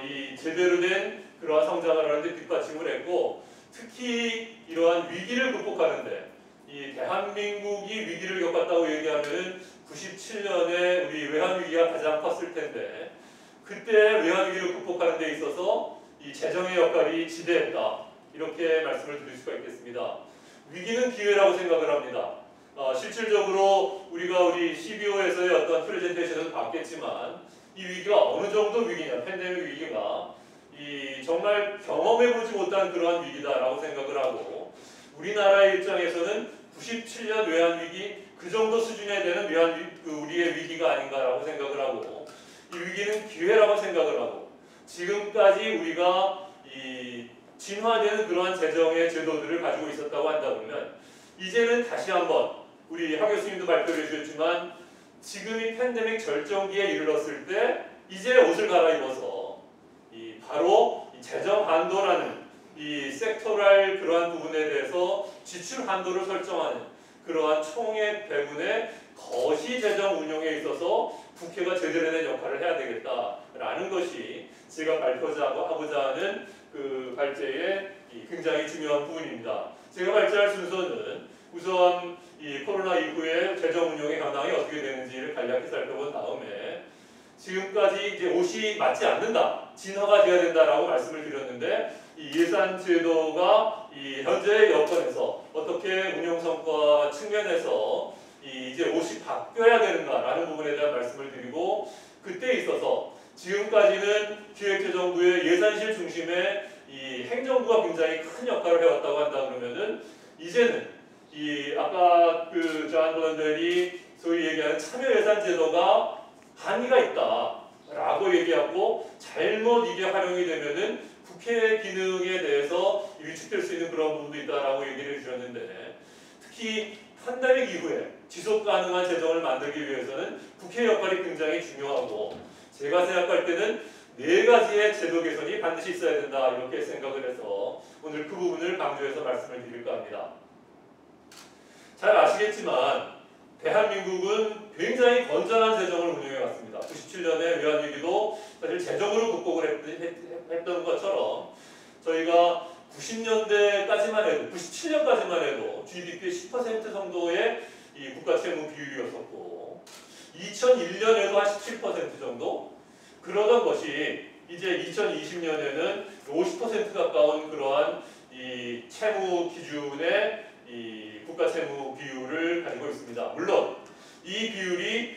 이 제대로 된 그러한 성장을 하는데 뒷받침을 했고, 특히 이러한 위기를 극복하는데, 이 대한민국이 위기를 겪었다고 얘기하면은 97년에 우리 외환위기가 가장 컸을 텐데, 그때 외환위기를 극복하는 데 있어서 이 재정의 역할이 지대했다, 이렇게 말씀을 드릴 수가 있겠습니다. 위기는 기회라고 생각을 합니다. 실질적으로 우리 CBO에서의 어떤 프레젠테이션을 봤겠지만, 이 위기가 어느 정도 위기냐, 팬데믹 위기가 정말 경험해보지 못한 그러한 위기다라고 생각을 하고, 우리나라의 입장에서는 97년 외환위기 그 정도 수준에 되는 우리의 위기가 아닌가라고 생각을 하고, 이 위기는 기회라고 생각을 하고, 지금까지 우리가 진화되는 그러한 재정의 제도들을 가지고 있었다고 한다 그러면, 이제는 다시 한번 우리 하 교수님도 발표를 해주셨지만, 지금 이 팬데믹 절정기에 이르렀을 때 이제 옷을 갈아입어서 바로 이 재정 한도라는 이 섹터럴 그러한 부분에 대해서 지출 한도를 설정하는 그러한 총액 배분의 거시 재정 운용에 있어서 국회가 제대로 된 역할을 해야 되겠다라는 것이 제가 발표하고자 하는 그 발제의 굉장히 중요한 부분입니다. 제가 발제할 순서는 우선 이 코로나 이후에 재정 운용의 현황이 어떻게 되는지를 간략히 살펴본 다음에, 지금까지 이제 옷이 맞지 않는다, 진화가 되어야 된다라고 말씀을 드렸는데, 이 예산 제도가 이 현재의 여건에서 어떻게 운용 성과 측면에서 이제 옷이 바뀌어야 되는가라는 부분에 대한 말씀을 드리고, 그때 있어서 지금까지는 기획재정부의 예산실 중심의 이 행정부가 굉장히 큰 역할을 해왔다고 한다 그러면은, 이제는 아까 그 존 블런델이 소위 얘기하는 참여예산 제도가 한계가 있다라고 얘기하고, 잘못 이게 활용이 되면은 국회 기능에 대해서 위축될 수 있는 그런 부분도 있다라고 얘기를 해주셨는데, 특히 팬데믹 이후에 지속 가능한 재정을 만들기 위해서는 국회 역할이 굉장히 중요하고, 제가 생각할 때는 4가지의 제도 개선이 반드시 있어야 된다, 이렇게 생각을 해서 오늘 그 부분을 강조해서 말씀을 드릴까 합니다. 잘 아시겠지만 대한민국은 굉장히 건전한 재정을 운영해왔습니다. 97년에 외환위기도 사실 재정으로 극복을 했던 것처럼, 저희가 90년대까지만 해도, 97년까지만 해도 GDP의 10% 정도의 이 국가채무 비율이었었고, 2001년에도 한 17% 정도, 그러던 것이 이제 2020년에는 50% 가까운 그러한 이 채무 기준의 이 국가 채무 비율을 가지고 있습니다. 물론 이 비율이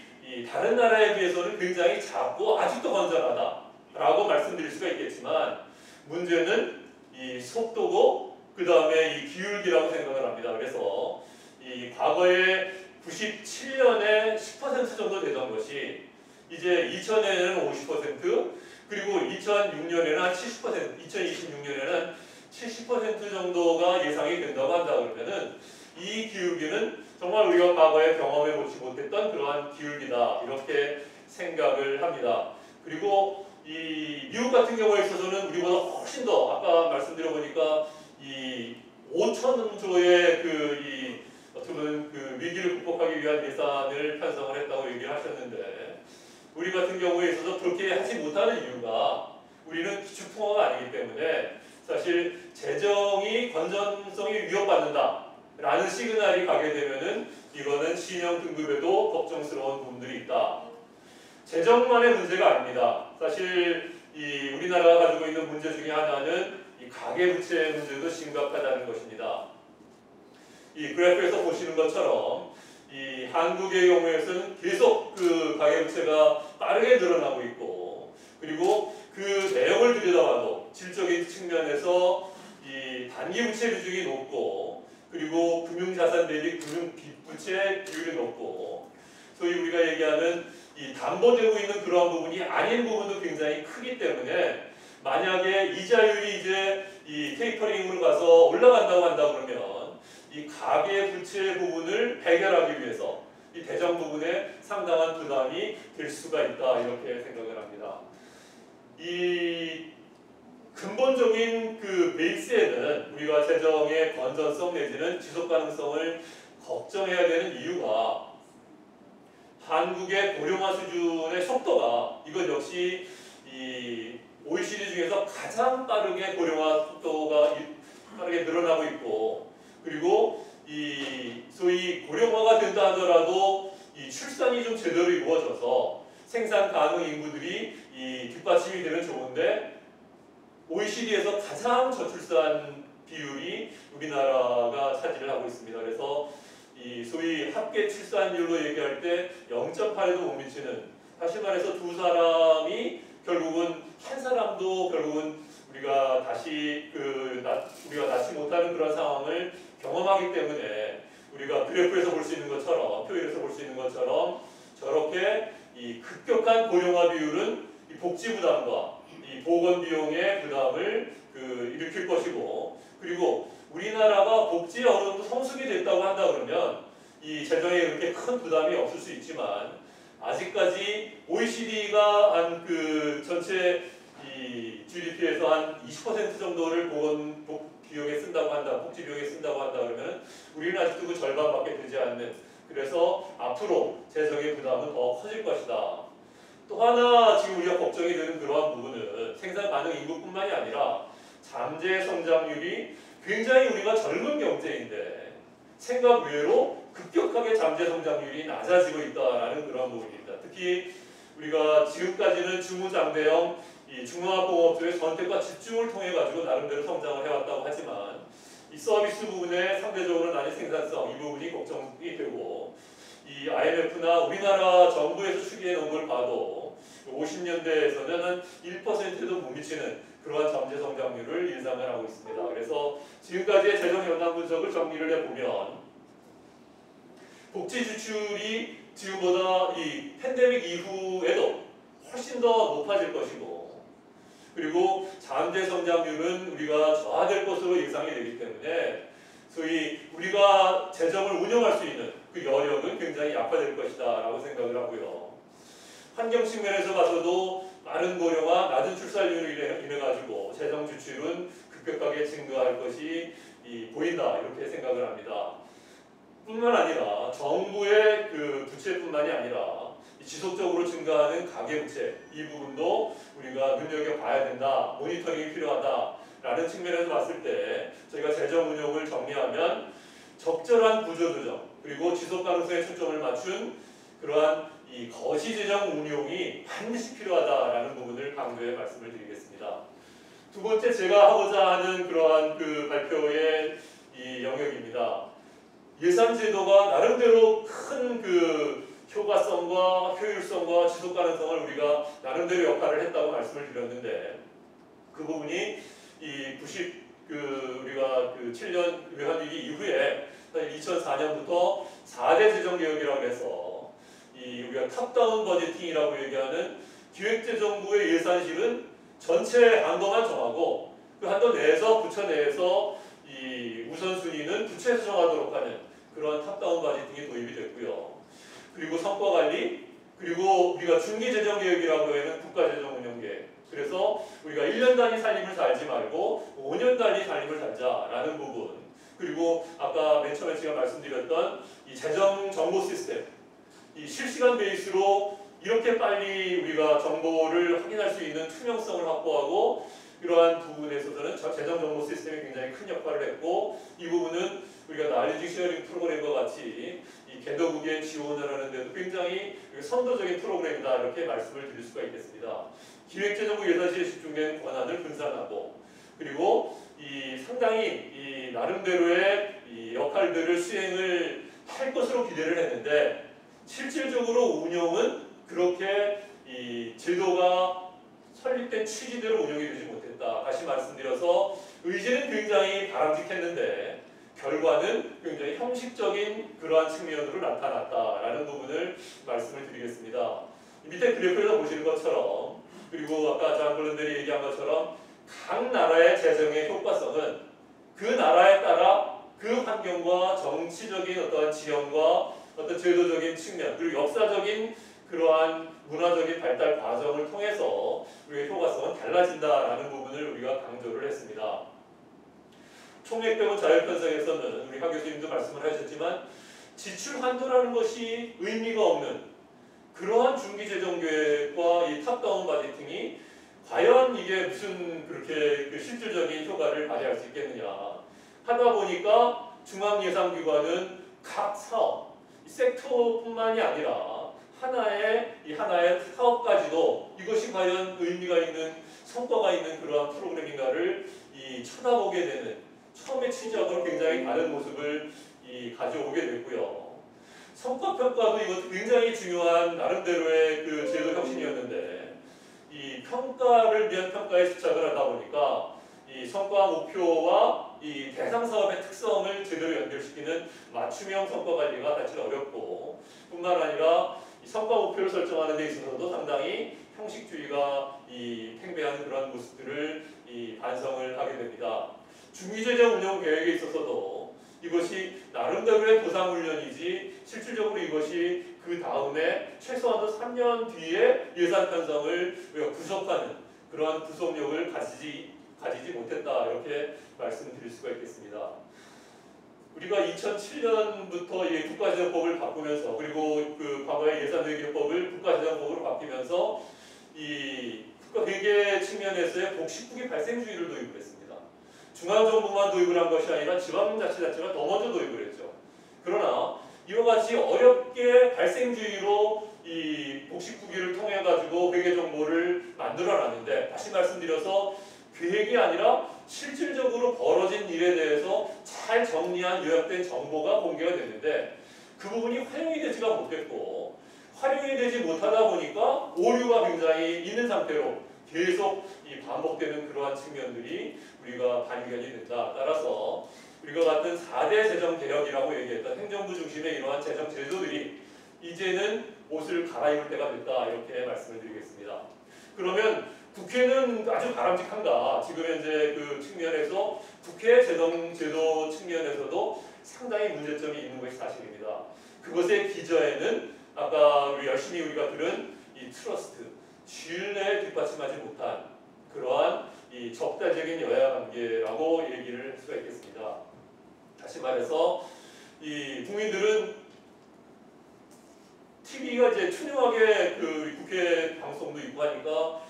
다른 나라에 비해서는 굉장히 작고 아직도 건전하다라고 말씀드릴 수가 있겠지만, 문제는 이 속도고 그 다음에 이 기울기라고 생각을 합니다. 그래서 이 과거에 97년에 10% 정도 되던 것이 이제 2000년에는 50%, 그리고 2006년에는 한 70%, 2026년에는 70% 정도가 예상이 된다고 한다 그러면은, 이 기울기는 정말 우리가 과거에 경험해 보지 못했던 그러한 기울기다, 이렇게 생각을 합니다. 그리고 이 미국 같은 경우에 있어서는 우리보다 훨씬 더, 아까 말씀드려 보니까 이 5천조의 어떻게 보면 그 위기를 극복하기 위한 예산을 편성을 했다고 얘기를 하셨는데, 우리 같은 경우에 있어서 그렇게 하지 못하는 이유가, 우리는 기축통화가 아니기 때문에 사실 재정이 건전성이 위협받는다라는 시그널이 가게 되면은 이거는 신용 등급에도 걱정스러운 부분들이 있다. 재정만의 문제가 아닙니다. 사실 우리나라가 가지고 있는 문제 중에 하나는 이 가계부채 문제도 심각하다는 것입니다. 이 그래프에서 보시는 것처럼 이 한국의 경우에서는 계속 그 가계부채가 빠르게 늘어나고 있고, 그리고 그 내용을 들여다봐도 질적인 측면에서 이 단기 부채 비중이 높고, 그리고 금융자산 대비 금융 빚부채 비율이 높고, 소위 우리가 얘기하는 이 담보되고 있는 그러한 부분이 아닌 부분도 굉장히 크기 때문에, 만약에 이자율이 이제 이 테이퍼링으로 가서 올라간다고 한다 그러면 이 가계 부채 부분을 해결하기 위해서 이 대정 부분에 상당한 부담이 될 수가 있다, 이렇게 생각을 합니다. 이 근본적인 그 베이스에는 우리가 재정의 건전성 내지는 지속 가능성을 걱정해야 되는 이유가, 한국의 고령화 수준의 속도가 이것 역시 이 OECD 중에서 가장 빠르게 고령화 속도가 빠르게 늘어나고 있고, 그리고 이 소위 고령화가 된다 하더라도 이 출산이 좀 제대로 이루어져서 생산 가능 인구들이 이 뒷받침이 되면 좋은데, OECD에서 가장 저출산 비율이 우리나라가 차지를 하고 있습니다. 그래서 이 소위 합계 출산율로 얘기할 때 0.8에도 못 미치는, 다시 말해서 두 사람이 결국은 한 사람도 결국은 우리가 다시 우리가 낳지 못하는 그런 상황을 경험하기 때문에, 우리가 그래프에서 볼 수 있는 것처럼, 표에서 볼 수 있는 것처럼 저렇게 이 급격한 고령화 비율은 이 복지 부담과 이 보건 비용의 부담을 일으킬 것이고, 그리고 우리나라가 복지에 어느 정도 성숙이 됐다고 한다 그러면 이 재정에 그렇게 큰 부담이 없을 수 있지만, 아직까지 OECD가 한 전체 이 GDP에서 한 20% 정도를 보건 비용에 쓴다고 한다, 복지 비용에 쓴다고 한다 그러면 우리는 아직도 그 절반밖에 되지 않는, 그래서 앞으로 재정의 부담은 더 커질 것이다. 또 하나 지금 우리가 걱정이 되는 그러한 부분은 생산 가능 인구뿐만이 아니라 잠재 성장률이 굉장히 우리가 젊은 경제인데 생각 외로 급격하게 잠재 성장률이 낮아지고 있다라는 그런 부분입니다. 특히 우리가 지금까지는 중후장대형 이 중화공업조의 선택과 집중을 통해 가지고 나름대로 성장을 해왔다고 하지만, 이 서비스 부분에 상대적으로 낮은 생산성, 이 부분이 걱정이 되고, 이 IMF나 우리나라 정부에서 추기해 놓은 걸 봐도 50년대에서는 한 1%도 못 미치는 그러한 잠재 성장률을 예상을 하고 있습니다. 그래서 지금까지의 재정 현황 분석을 정리를 해보면, 복지 지출이 지금보다 이 팬데믹 이후에도 훨씬 더 높아질 것이고, 그리고 잠재 성장률은 우리가 저하될 것으로 예상이 되기 때문에 소위 우리가 재정을 운영할 수 있는 그 여력은 굉장히 약화될 것이다 라고 생각을 하고요. 환경 측면에서 봐서도 빠른 고령화, 낮은 출산율로 인해 가지고 재정 지출은 급격하게 증가할 것이 보인다, 이렇게 생각을 합니다. 뿐만 아니라 정부의 부채뿐만이 아니라 지속적으로 증가하는 가계부채, 이 부분도 우리가 눈여겨봐야 된다, 모니터링이 필요하다라는 측면에서 봤을 때 저희가 재정 운용을 정리하면 적절한 구조조정, 그리고 지속 가능성에 초점을 맞춘 그러한 이 거시 재정 운용이 반드시 필요하다라는 부분을 강조해 말씀을 드리겠습니다. 두 번째 제가 하고자 하는 그러한 발표의 이 영역입니다. 예산 제도가 나름대로 큰 효과성과 효율성과 지속 가능성을 우리가 나름대로 역할을 했다고 말씀을 드렸는데, 그 부분이 이 우리가 7년 외환위기 이후에 2004년부터 4대 재정개혁이라고 해서 우리가 탑다운 버제팅이라고 얘기하는 기획재정부의 예산실은 전체 한도만 정하고 그 한도 내에서 부처 내에서 이 우선순위는 부처에서 정하도록 하는 그런 탑다운 버제팅이 도입이 됐고요. 그리고 성과관리, 그리고 우리가 중기재정개혁이라고 하는 국가재정운영계획, 그래서 우리가 1년 단위 살림을 살지 말고 5년 단위 살림을 살자라는 부분, 그리고 아까 맨 처음에 제가 말씀드렸던 이 재정 정보 시스템, 이 실시간 베이스로 이렇게 빨리 우리가 정보를 확인할 수 있는 투명성을 확보하고, 이러한 부분에 있어서는 재정 정보 시스템이 굉장히 큰 역할을 했고, 이 부분은 우리가 나레지 쉐어링 프로그램과 같이 이 개도국에 지원을 하는데도 굉장히 선도적인 프로그램이다, 이렇게 말씀을 드릴 수가 있겠습니다. 기획재정부 예산실에 집중된 권한을 분산하고, 그리고 상당히 나름대로의 역할들을 수행을 할 것으로 기대를 했는데, 실질적으로 운영은 그렇게 제도가 설립된 취지대로 운영이 되지 못했다. 못했다. 다시 말씀드려서 의지는 굉장히 바람직했는데 결과는 굉장히 형식적인 그러한 측면으로 나타났다라는 부분을 말씀을 드리겠습니다. 밑에 그래프에서 보시는 것처럼 그리고 아까 장 블런델이 얘기한 것처럼 각 나라의 재정의 효과성은 그 나라에 따라 그 환경과 정치적인 어떠한 지형과 어떤 제도적인 측면 그리고 역사적인 그러한 문화적인 발달 과정을 통해서 우리의 효과성은 달라진다라는 부분을 우리가 강조를 했습니다. 총액 빼고 자율 편성에서는 우리 박 교수님도 말씀을 하셨지만 지출 한도라는 것이 의미가 없는 그러한 중기 재정 계획과 이 탑다운 바제팅이 과연 이게 무슨 그렇게 그 실질적인 효과를 발휘할 수 있겠느냐 하다 보니까 중앙예산기관은 각 사업, 이 섹터뿐만이 아니라 하나의 사업까지도 이것이 과연 의미가 있는 성과가 있는 그러한 프로그램인가를 쳐다보게 되는 처음에 취지하고는 굉장히 다른 모습을 가져오게 됐고요. 성과평가도 이것도 굉장히 중요한 나름대로의 그 제도 혁신이었는데 이 평가를 위한 평가에 집착을 하다 보니까 이 성과 목표와 이 대상 사업의 특성을 제대로 연결시키는 맞춤형 성과 관리가 사실 어렵고 뿐만 아니라 이 성과 목표를 설정하는 데 있어서도 상당히 형식주의가 팽배한 그런 모습들을 반성을 하게 됩니다. 중기재정 운영 계획에 있어서도 이것이 나름대로의 보상훈련이지 실질적으로 이것이 그 다음에 최소한도 3년 뒤에 예산 편성을 우리가 구속하는 그러한 구속력을 가지지 못했다 이렇게 말씀드릴 수가 있겠습니다. 우리가 2007년부터 이 국가재정법을 바꾸면서 그리고 그 과거의 예산회계법을 국가재정법으로 바뀌면서 이 국가회계 측면에서의 복식국의 발생주의를 도입을 했습니다. 중앙정부만 도입을 한 것이 아니라 지방자치단체가 더 먼저 도입을 했죠. 그러나 이와 같이 어렵게 발생주의로 이 복식국의를 통해 가지고 회계 정보를 만들어놨는데 다시 말씀드려서 계획이 아니라 실질적으로 벌어진 일에 대해서 잘 정리한 요약된 정보가 공개가 됐는데 그 부분이 활용이 되지가 못했고 활용이 되지 못하다 보니까 오류가 굉장히 있는 상태로 계속 반복되는 그러한 측면들이 우리가 발견이 된다. 따라서 우리가 같은 4대 재정 개혁이라고 얘기했던 행정부 중심의 이러한 재정 제도들이 이제는 옷을 갈아입을 때가 됐다. 이렇게 말씀을 드리겠습니다. 그러면 국회는 아주 바람직한가? 지금 현재 그 측면에서 국회 재정 제도 측면에서도 상당히 문제점이 있는 것이 사실입니다. 그것의 기저에는 아까 열심히 우리가 들은 이 트러스트, 신뢰에 뒷받침하지 못한 그러한 이 적대적인 여야 관계라고 얘기를 할 수가 있겠습니다. 다시 말해서 이 국민들은 TV가 이제 투명하게 그 국회 방송도 있고 하니까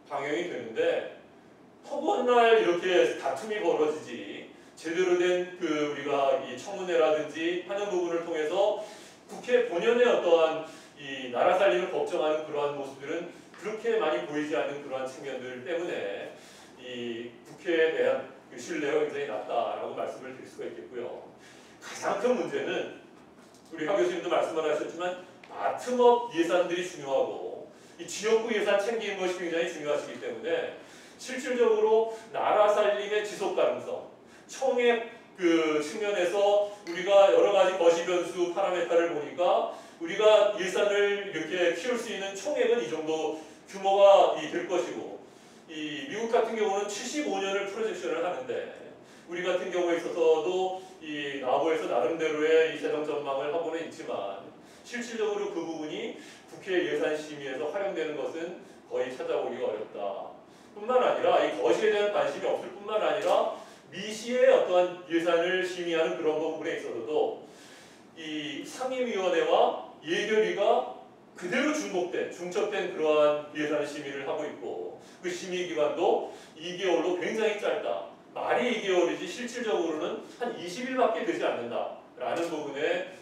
방영이 되는데 허구한 이렇게 다툼이 벌어지지 제대로 된 그 우리가 이 청문회라든지 하는 부분을 통해서 국회 본연의 어떠한 이 나라 살림을 걱정하는 그러한 모습들은 그렇게 많이 보이지 않는 그러한 측면들 때문에 이 국회에 대한 그 신뢰가 굉장히 낮다라고 말씀을 드릴 수가 있겠고요. 가장 큰 문제는 우리 박 교수님도 말씀을 하셨지만 바텀업 예산들이 중요하고 이 지역구 예산 챙기는 것이 굉장히 중요하시기 때문에 실질적으로 나라 살림의 지속 가능성, 청액 그 측면에서 우리가 여러 가지 거시 변수 파라메타를 보니까 우리가 예산을 이렇게 키울 수 있는 총액은 이 정도 규모가 될 것이고 이 미국 같은 경우는 75년을 프로젝션을 하는데 우리 같은 경우에 있어서도 이 나보에서 나름대로의 이 재정 전망을 하고는 있지만 실질적으로 그 부분이 국회 예산심의에서 활용되는 것은 거의 찾아보기가 어렵다. 뿐만 아니라 이 거시에 대한 관심이 없을 뿐만 아니라 미시의 어떠한 예산을 심의하는 그런 부분에 있어서도 이 상임위원회와 예결위가 그대로 중첩된 그러한 예산 심의를 하고 있고 그 심의 기간도 2개월로 굉장히 짧다. 말이 2개월이지 실질적으로는 한 20일밖에 되지 않는다라는 부분에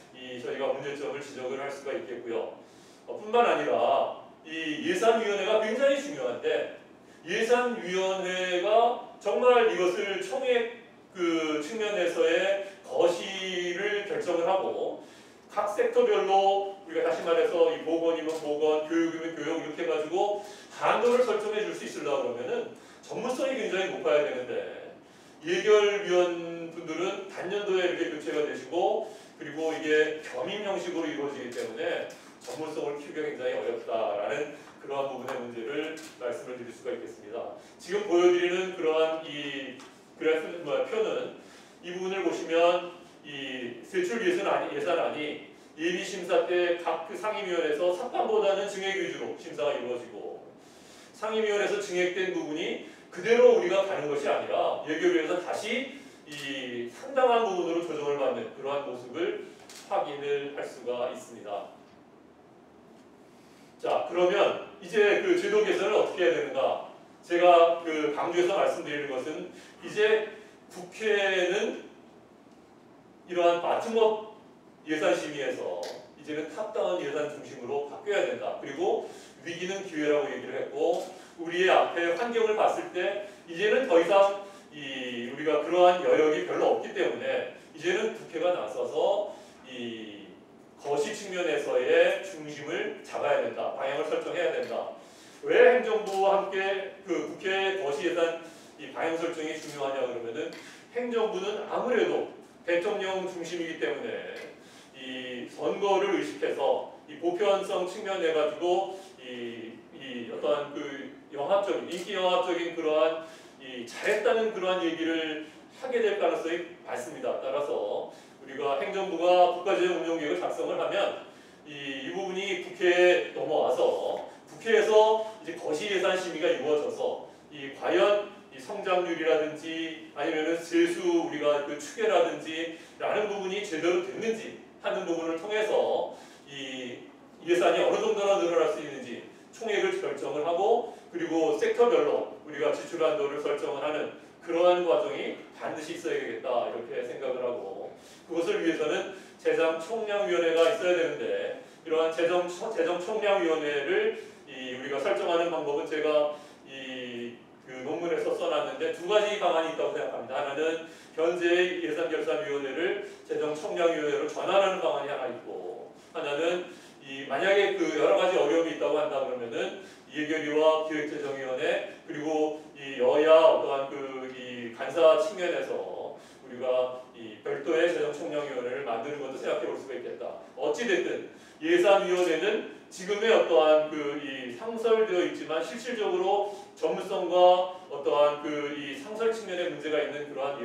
저희가 문제점을 지적을 할 수가 있겠고요. 뿐만 아니라 이 예산위원회가 굉장히 중요한데 예산위원회가 정말 이것을 총액 그 측면에서의 거시를 결정을 하고 각 섹터별로 우리가 다시 말해서 이 보건이면 보건, 교육이면 교육 이렇게 해가지고 한도를 설정해 줄 수 있으려고 그러면은 전문성이 굉장히 높아야 되는데 예결위원 분들은 단년도에 이렇게 교체가 되시고 그리고 이게 겸임 형식으로 이루어지기 때문에 전문성을 키우기가 굉장히 어렵다라는 그러한 부분의 문제를 말씀을 드릴 수가 있겠습니다. 지금 보여드리는 그러한 이 그래프 표는 이 부분을 보시면 이 세출 예산안이 예비 심사 때 각 그 상임위원회에서 삭감보다는 증액 위주로 심사가 이루어지고 상임위원회에서 증액된 부분이 그대로 우리가 가는 것이 아니라 예결위에서 다시 이 상당한 부분으로 조정을 받는 그러한 모습을 확인을 할 수가 있습니다. 자, 그러면 이제 그 제도 개선을 어떻게 해야 되는가? 제가 그 강조해서 말씀드리는 것은 이제 국회는 이러한 바텀업 예산 심의에서 이제는 탑다운 예산 중심으로 바뀌어야 된다. 그리고 위기는 기회라고 얘기를 했고 우리의 앞에 환경을 봤을 때 이제는 더 이상 우리가 그러한 여력이 별로 없기 때문에 이제는 국회가 나서서 이 거시 측면에서의 중심을 잡아야 된다. 방향을 설정해야 된다. 왜 행정부와 함께 그 국회 거시 예산 이 방향 설정이 중요하냐 그러면은 행정부는 아무래도 대통령 중심이기 때문에 이 선거를 의식해서 이 보편성 측면에 가지고 이 어떠한 그 영합적인 인기 영합적인 그러한 이 잘했다는 그러한 얘기를 하게 될 가능성이 많습니다. 따라서 우리가 행정부가 국가재정 운영계획을 작성을 하면 이 부분이 국회에 넘어와서 국회에서 이제 거시 예산 심의가 이루어져서 이 과연 이 성장률이라든지 아니면은 세수 우리가 그 추계라든지 라는 부분이 제대로 됐는지 하는 부분을 통해서 이 예산이 어느 정도나 늘어날 수 있는지 총액을 결정을 하고 그리고 섹터별로 우리가 지출 한도를 설정을 하는 그러한 과정이 반드시 있어야겠다 이렇게 생각을 하고 그것을 위해서는 재정총량위원회가 있어야 되는데 이러한 재정총량위원회를 우리가 설정하는 방법은 제가 그 논문에서 써놨는데 두 가지 방안이 있다고 생각합니다. 하나는 현재의 예산결산위원회를 재정총량위원회로 전환하는 방안이 하나 있고 하나는 만약에 그 여러 가지 어려움이 있다고 한다 그러면은 예결위와 기획재정위원회 그리고 이 여야 어떠한 이 간사 측면에서 우리가 별도의 재정총량위원회를 만드는 것도 생각해 볼 수가 있겠다. 어찌됐든 예산위원회는 지금의 어떠한 이 상설되어 있지만 실질적으로 전문성과 어떠한 이 상설 측면에 문제가 있는 그러한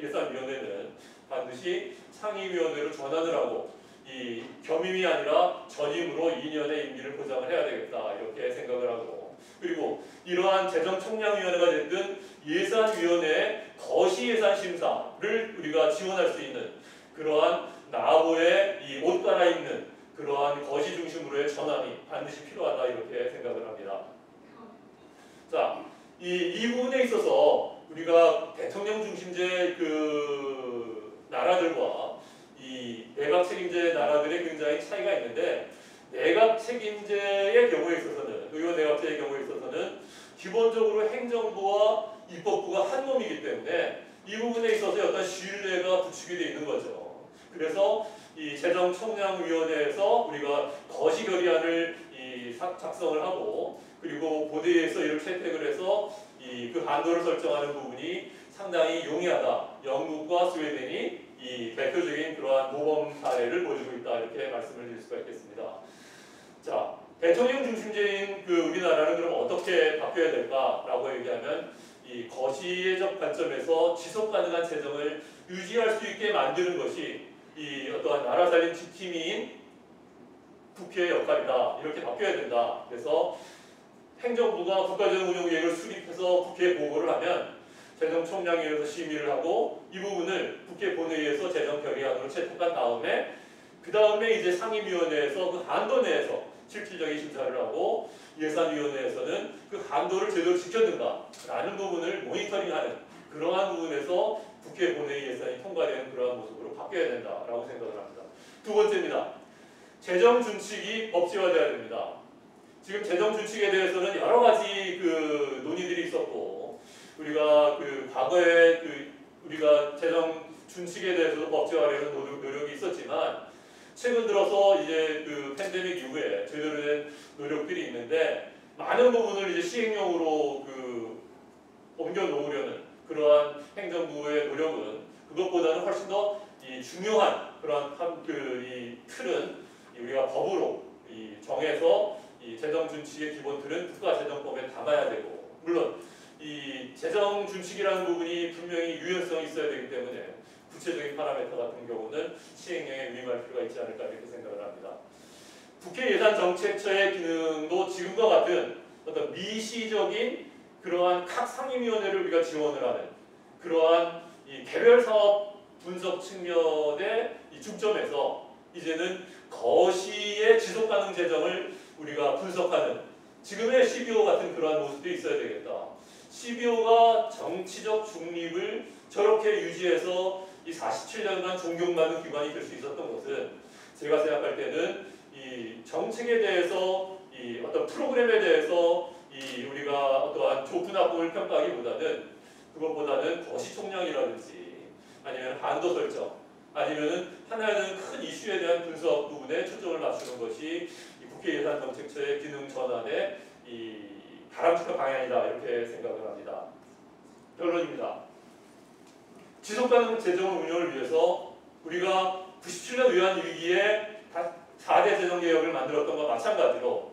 예산위원회는 반드시 상임위원회로 전환을 하고 이 겸임이 아니라 전임으로 2년의 임기를 보장을 해야 되겠다 이렇게 생각을 하고 그리고 이러한 재정총량위원회가 됐든 예산위원회의 거시 예산 심사를 우리가 지원할 수 있는 그러한 나보의 이 옷 갈아입는 그러한 거시 중심으로의 전환이 반드시 필요하다 이렇게 생각을 합니다. 자, 이 부분에 있어서 우리가 대통령 중심제 그 나라들과 이 내각 책임제 나라들의 굉장히 차이가 있는데 내각 책임제의 경우에 있어서는 의원 내각제의 경우에 있어서는 기본적으로 행정부와 입법부가 한 몸이기 때문에 이 부분에 있어서 어떤 신뢰가 구축이 되어 있는 거죠. 그래서 이 재정총량위원회에서 우리가 거시 결의안을 작성을 하고 그리고 보대에서 이를 채택을 해서 그 한도를 설정하는 부분이 상당히 용이하다. 영국과 스웨덴이 이 대표적인 그러한 모범 사례를 보여주고 있다 이렇게 말씀을 드릴 수가 있겠습니다. 자, 대통령 중심제인 그 우리나라는 그럼 어떻게 바뀌어야 될까라고 얘기하면 이 거시적 관점에서 지속 가능한 재정을 유지할 수 있게 만드는 것이 이 어떠한 나라 살림 지킴이인 국회의 역할이다. 이렇게 바뀌어야 된다. 그래서 행정부가 국가재정 운영 계획을 수립해서 국회에 보고를 하면 재정총량위에서 심의를 하고 이 부분을 국회 본회의에서 재정 결의안으로 채택한 다음에 그 다음에 이제 상임위원회에서 그 한도 내에서 실질적인 심사를 하고 예산위원회에서는 그 한도를 제대로 지켰는가라는 부분을 모니터링하는 그러한 부분에서 국회 본회의 예산이 통과되는 그러한 모습으로 바뀌어야 된다라고 생각을 합니다. 두 번째입니다. 재정 준칙이 법제화되어야 됩니다. 지금 재정 준칙에 대해서는 여러 가지 그 논의들이 있었고 우리가 그 과거에 우리가 재정 준칙에 대해서도 법제화하려는 노력이 있었지만 최근 들어서 이제 그 팬데믹 이후에 제대로 된 노력들이 있는데 많은 부분을 이제 시행령으로 옮겨 놓으려는 그러한 행정부의 노력은 그것보다는 훨씬 더 이 중요한 그러한 이 틀은 우리가 법으로 정해서 이 재정 준칙의 기본 틀은 국가재정법에 담아야 되고, 물론 이 재정 준칙이라는 부분이 분명히 유연성이 있어야 되기 때문에 구체적인 파라미터 같은 경우는 시행령에 위임할 필요가 있지 않을까 이렇게 생각을 합니다. 국회 예산정책처의 기능도 지금과 같은 어떤 미시적인 그러한 각 상임위원회를 우리가 지원을 하는 그러한 이 개별 사업 분석 측면의 이 중점에서 이제는 거시의 지속가능 재정을 우리가 분석하는 지금의 CBO 같은 그러한 모습도 있어야 되겠다. CBO가 정치적 중립을 저렇게 유지해서 이 47년간 존경받는 기관이 될 수 있었던 것은 제가 생각할 때는 이 정책에 대해서 이 어떤 프로그램에 대해서 이 우리가 어떠한 좋은 나쁨을 평가하기보다는 그것보다는 거시 총량이라든지 아니면 한도 설정 아니면은 하나는 큰 이슈에 대한 분석 부분에 초점을 맞추는 것이 이 국회 예산정책처의 기능 전환의 이 바람직한 방향이다 이렇게 생각을 합니다. 결론입니다. 지속가능 재정 운영을 위해서 우리가 97년 외환 위기에 4대 재정개혁을 만들었던 것과 마찬가지로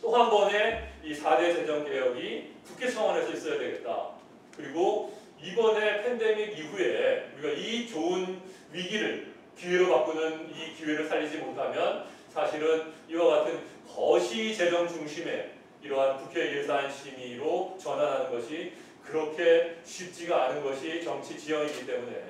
또 한 번의 이 4대 재정개혁이 국회 차원에서 있어야 되겠다. 그리고 이번에 팬데믹 이후에 우리가 이 좋은 위기를 기회로 바꾸는 이 기회를 살리지 못하면 사실은 이와 같은 거시 재정 중심의 이러한 국회 예산 심의로 전환하는 것이 그렇게 쉽지가 않은 것이 정치 지형이기 때문에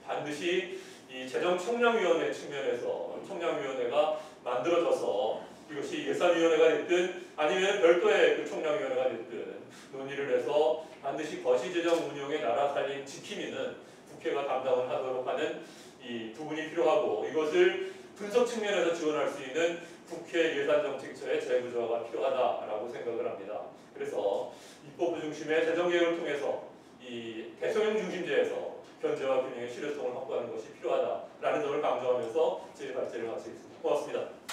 반드시 이 재정총량위원회 측면에서 총량위원회가 만들어져서 이것이 예산위원회가 됐든 아니면 별도의 그 총량위원회가 됐든 논의를 해서 반드시 거시재정 운용의 나라 살림 지킴이는 국회가 담당을 하도록 하는 이 부분이 필요하고 이것을 분석 측면에서 지원할 수 있는 국회 예산정책처의 재구조화가 필요하다라고 생각을 합니다. 그래서 입법부 중심의 재정개혁을 통해서 이 대통령 중심제에서 견제와 균형의 실효성을 확보하는 것이 필요하다라는 점을 강조하면서 제 발제를 마치겠습니다. 고맙습니다.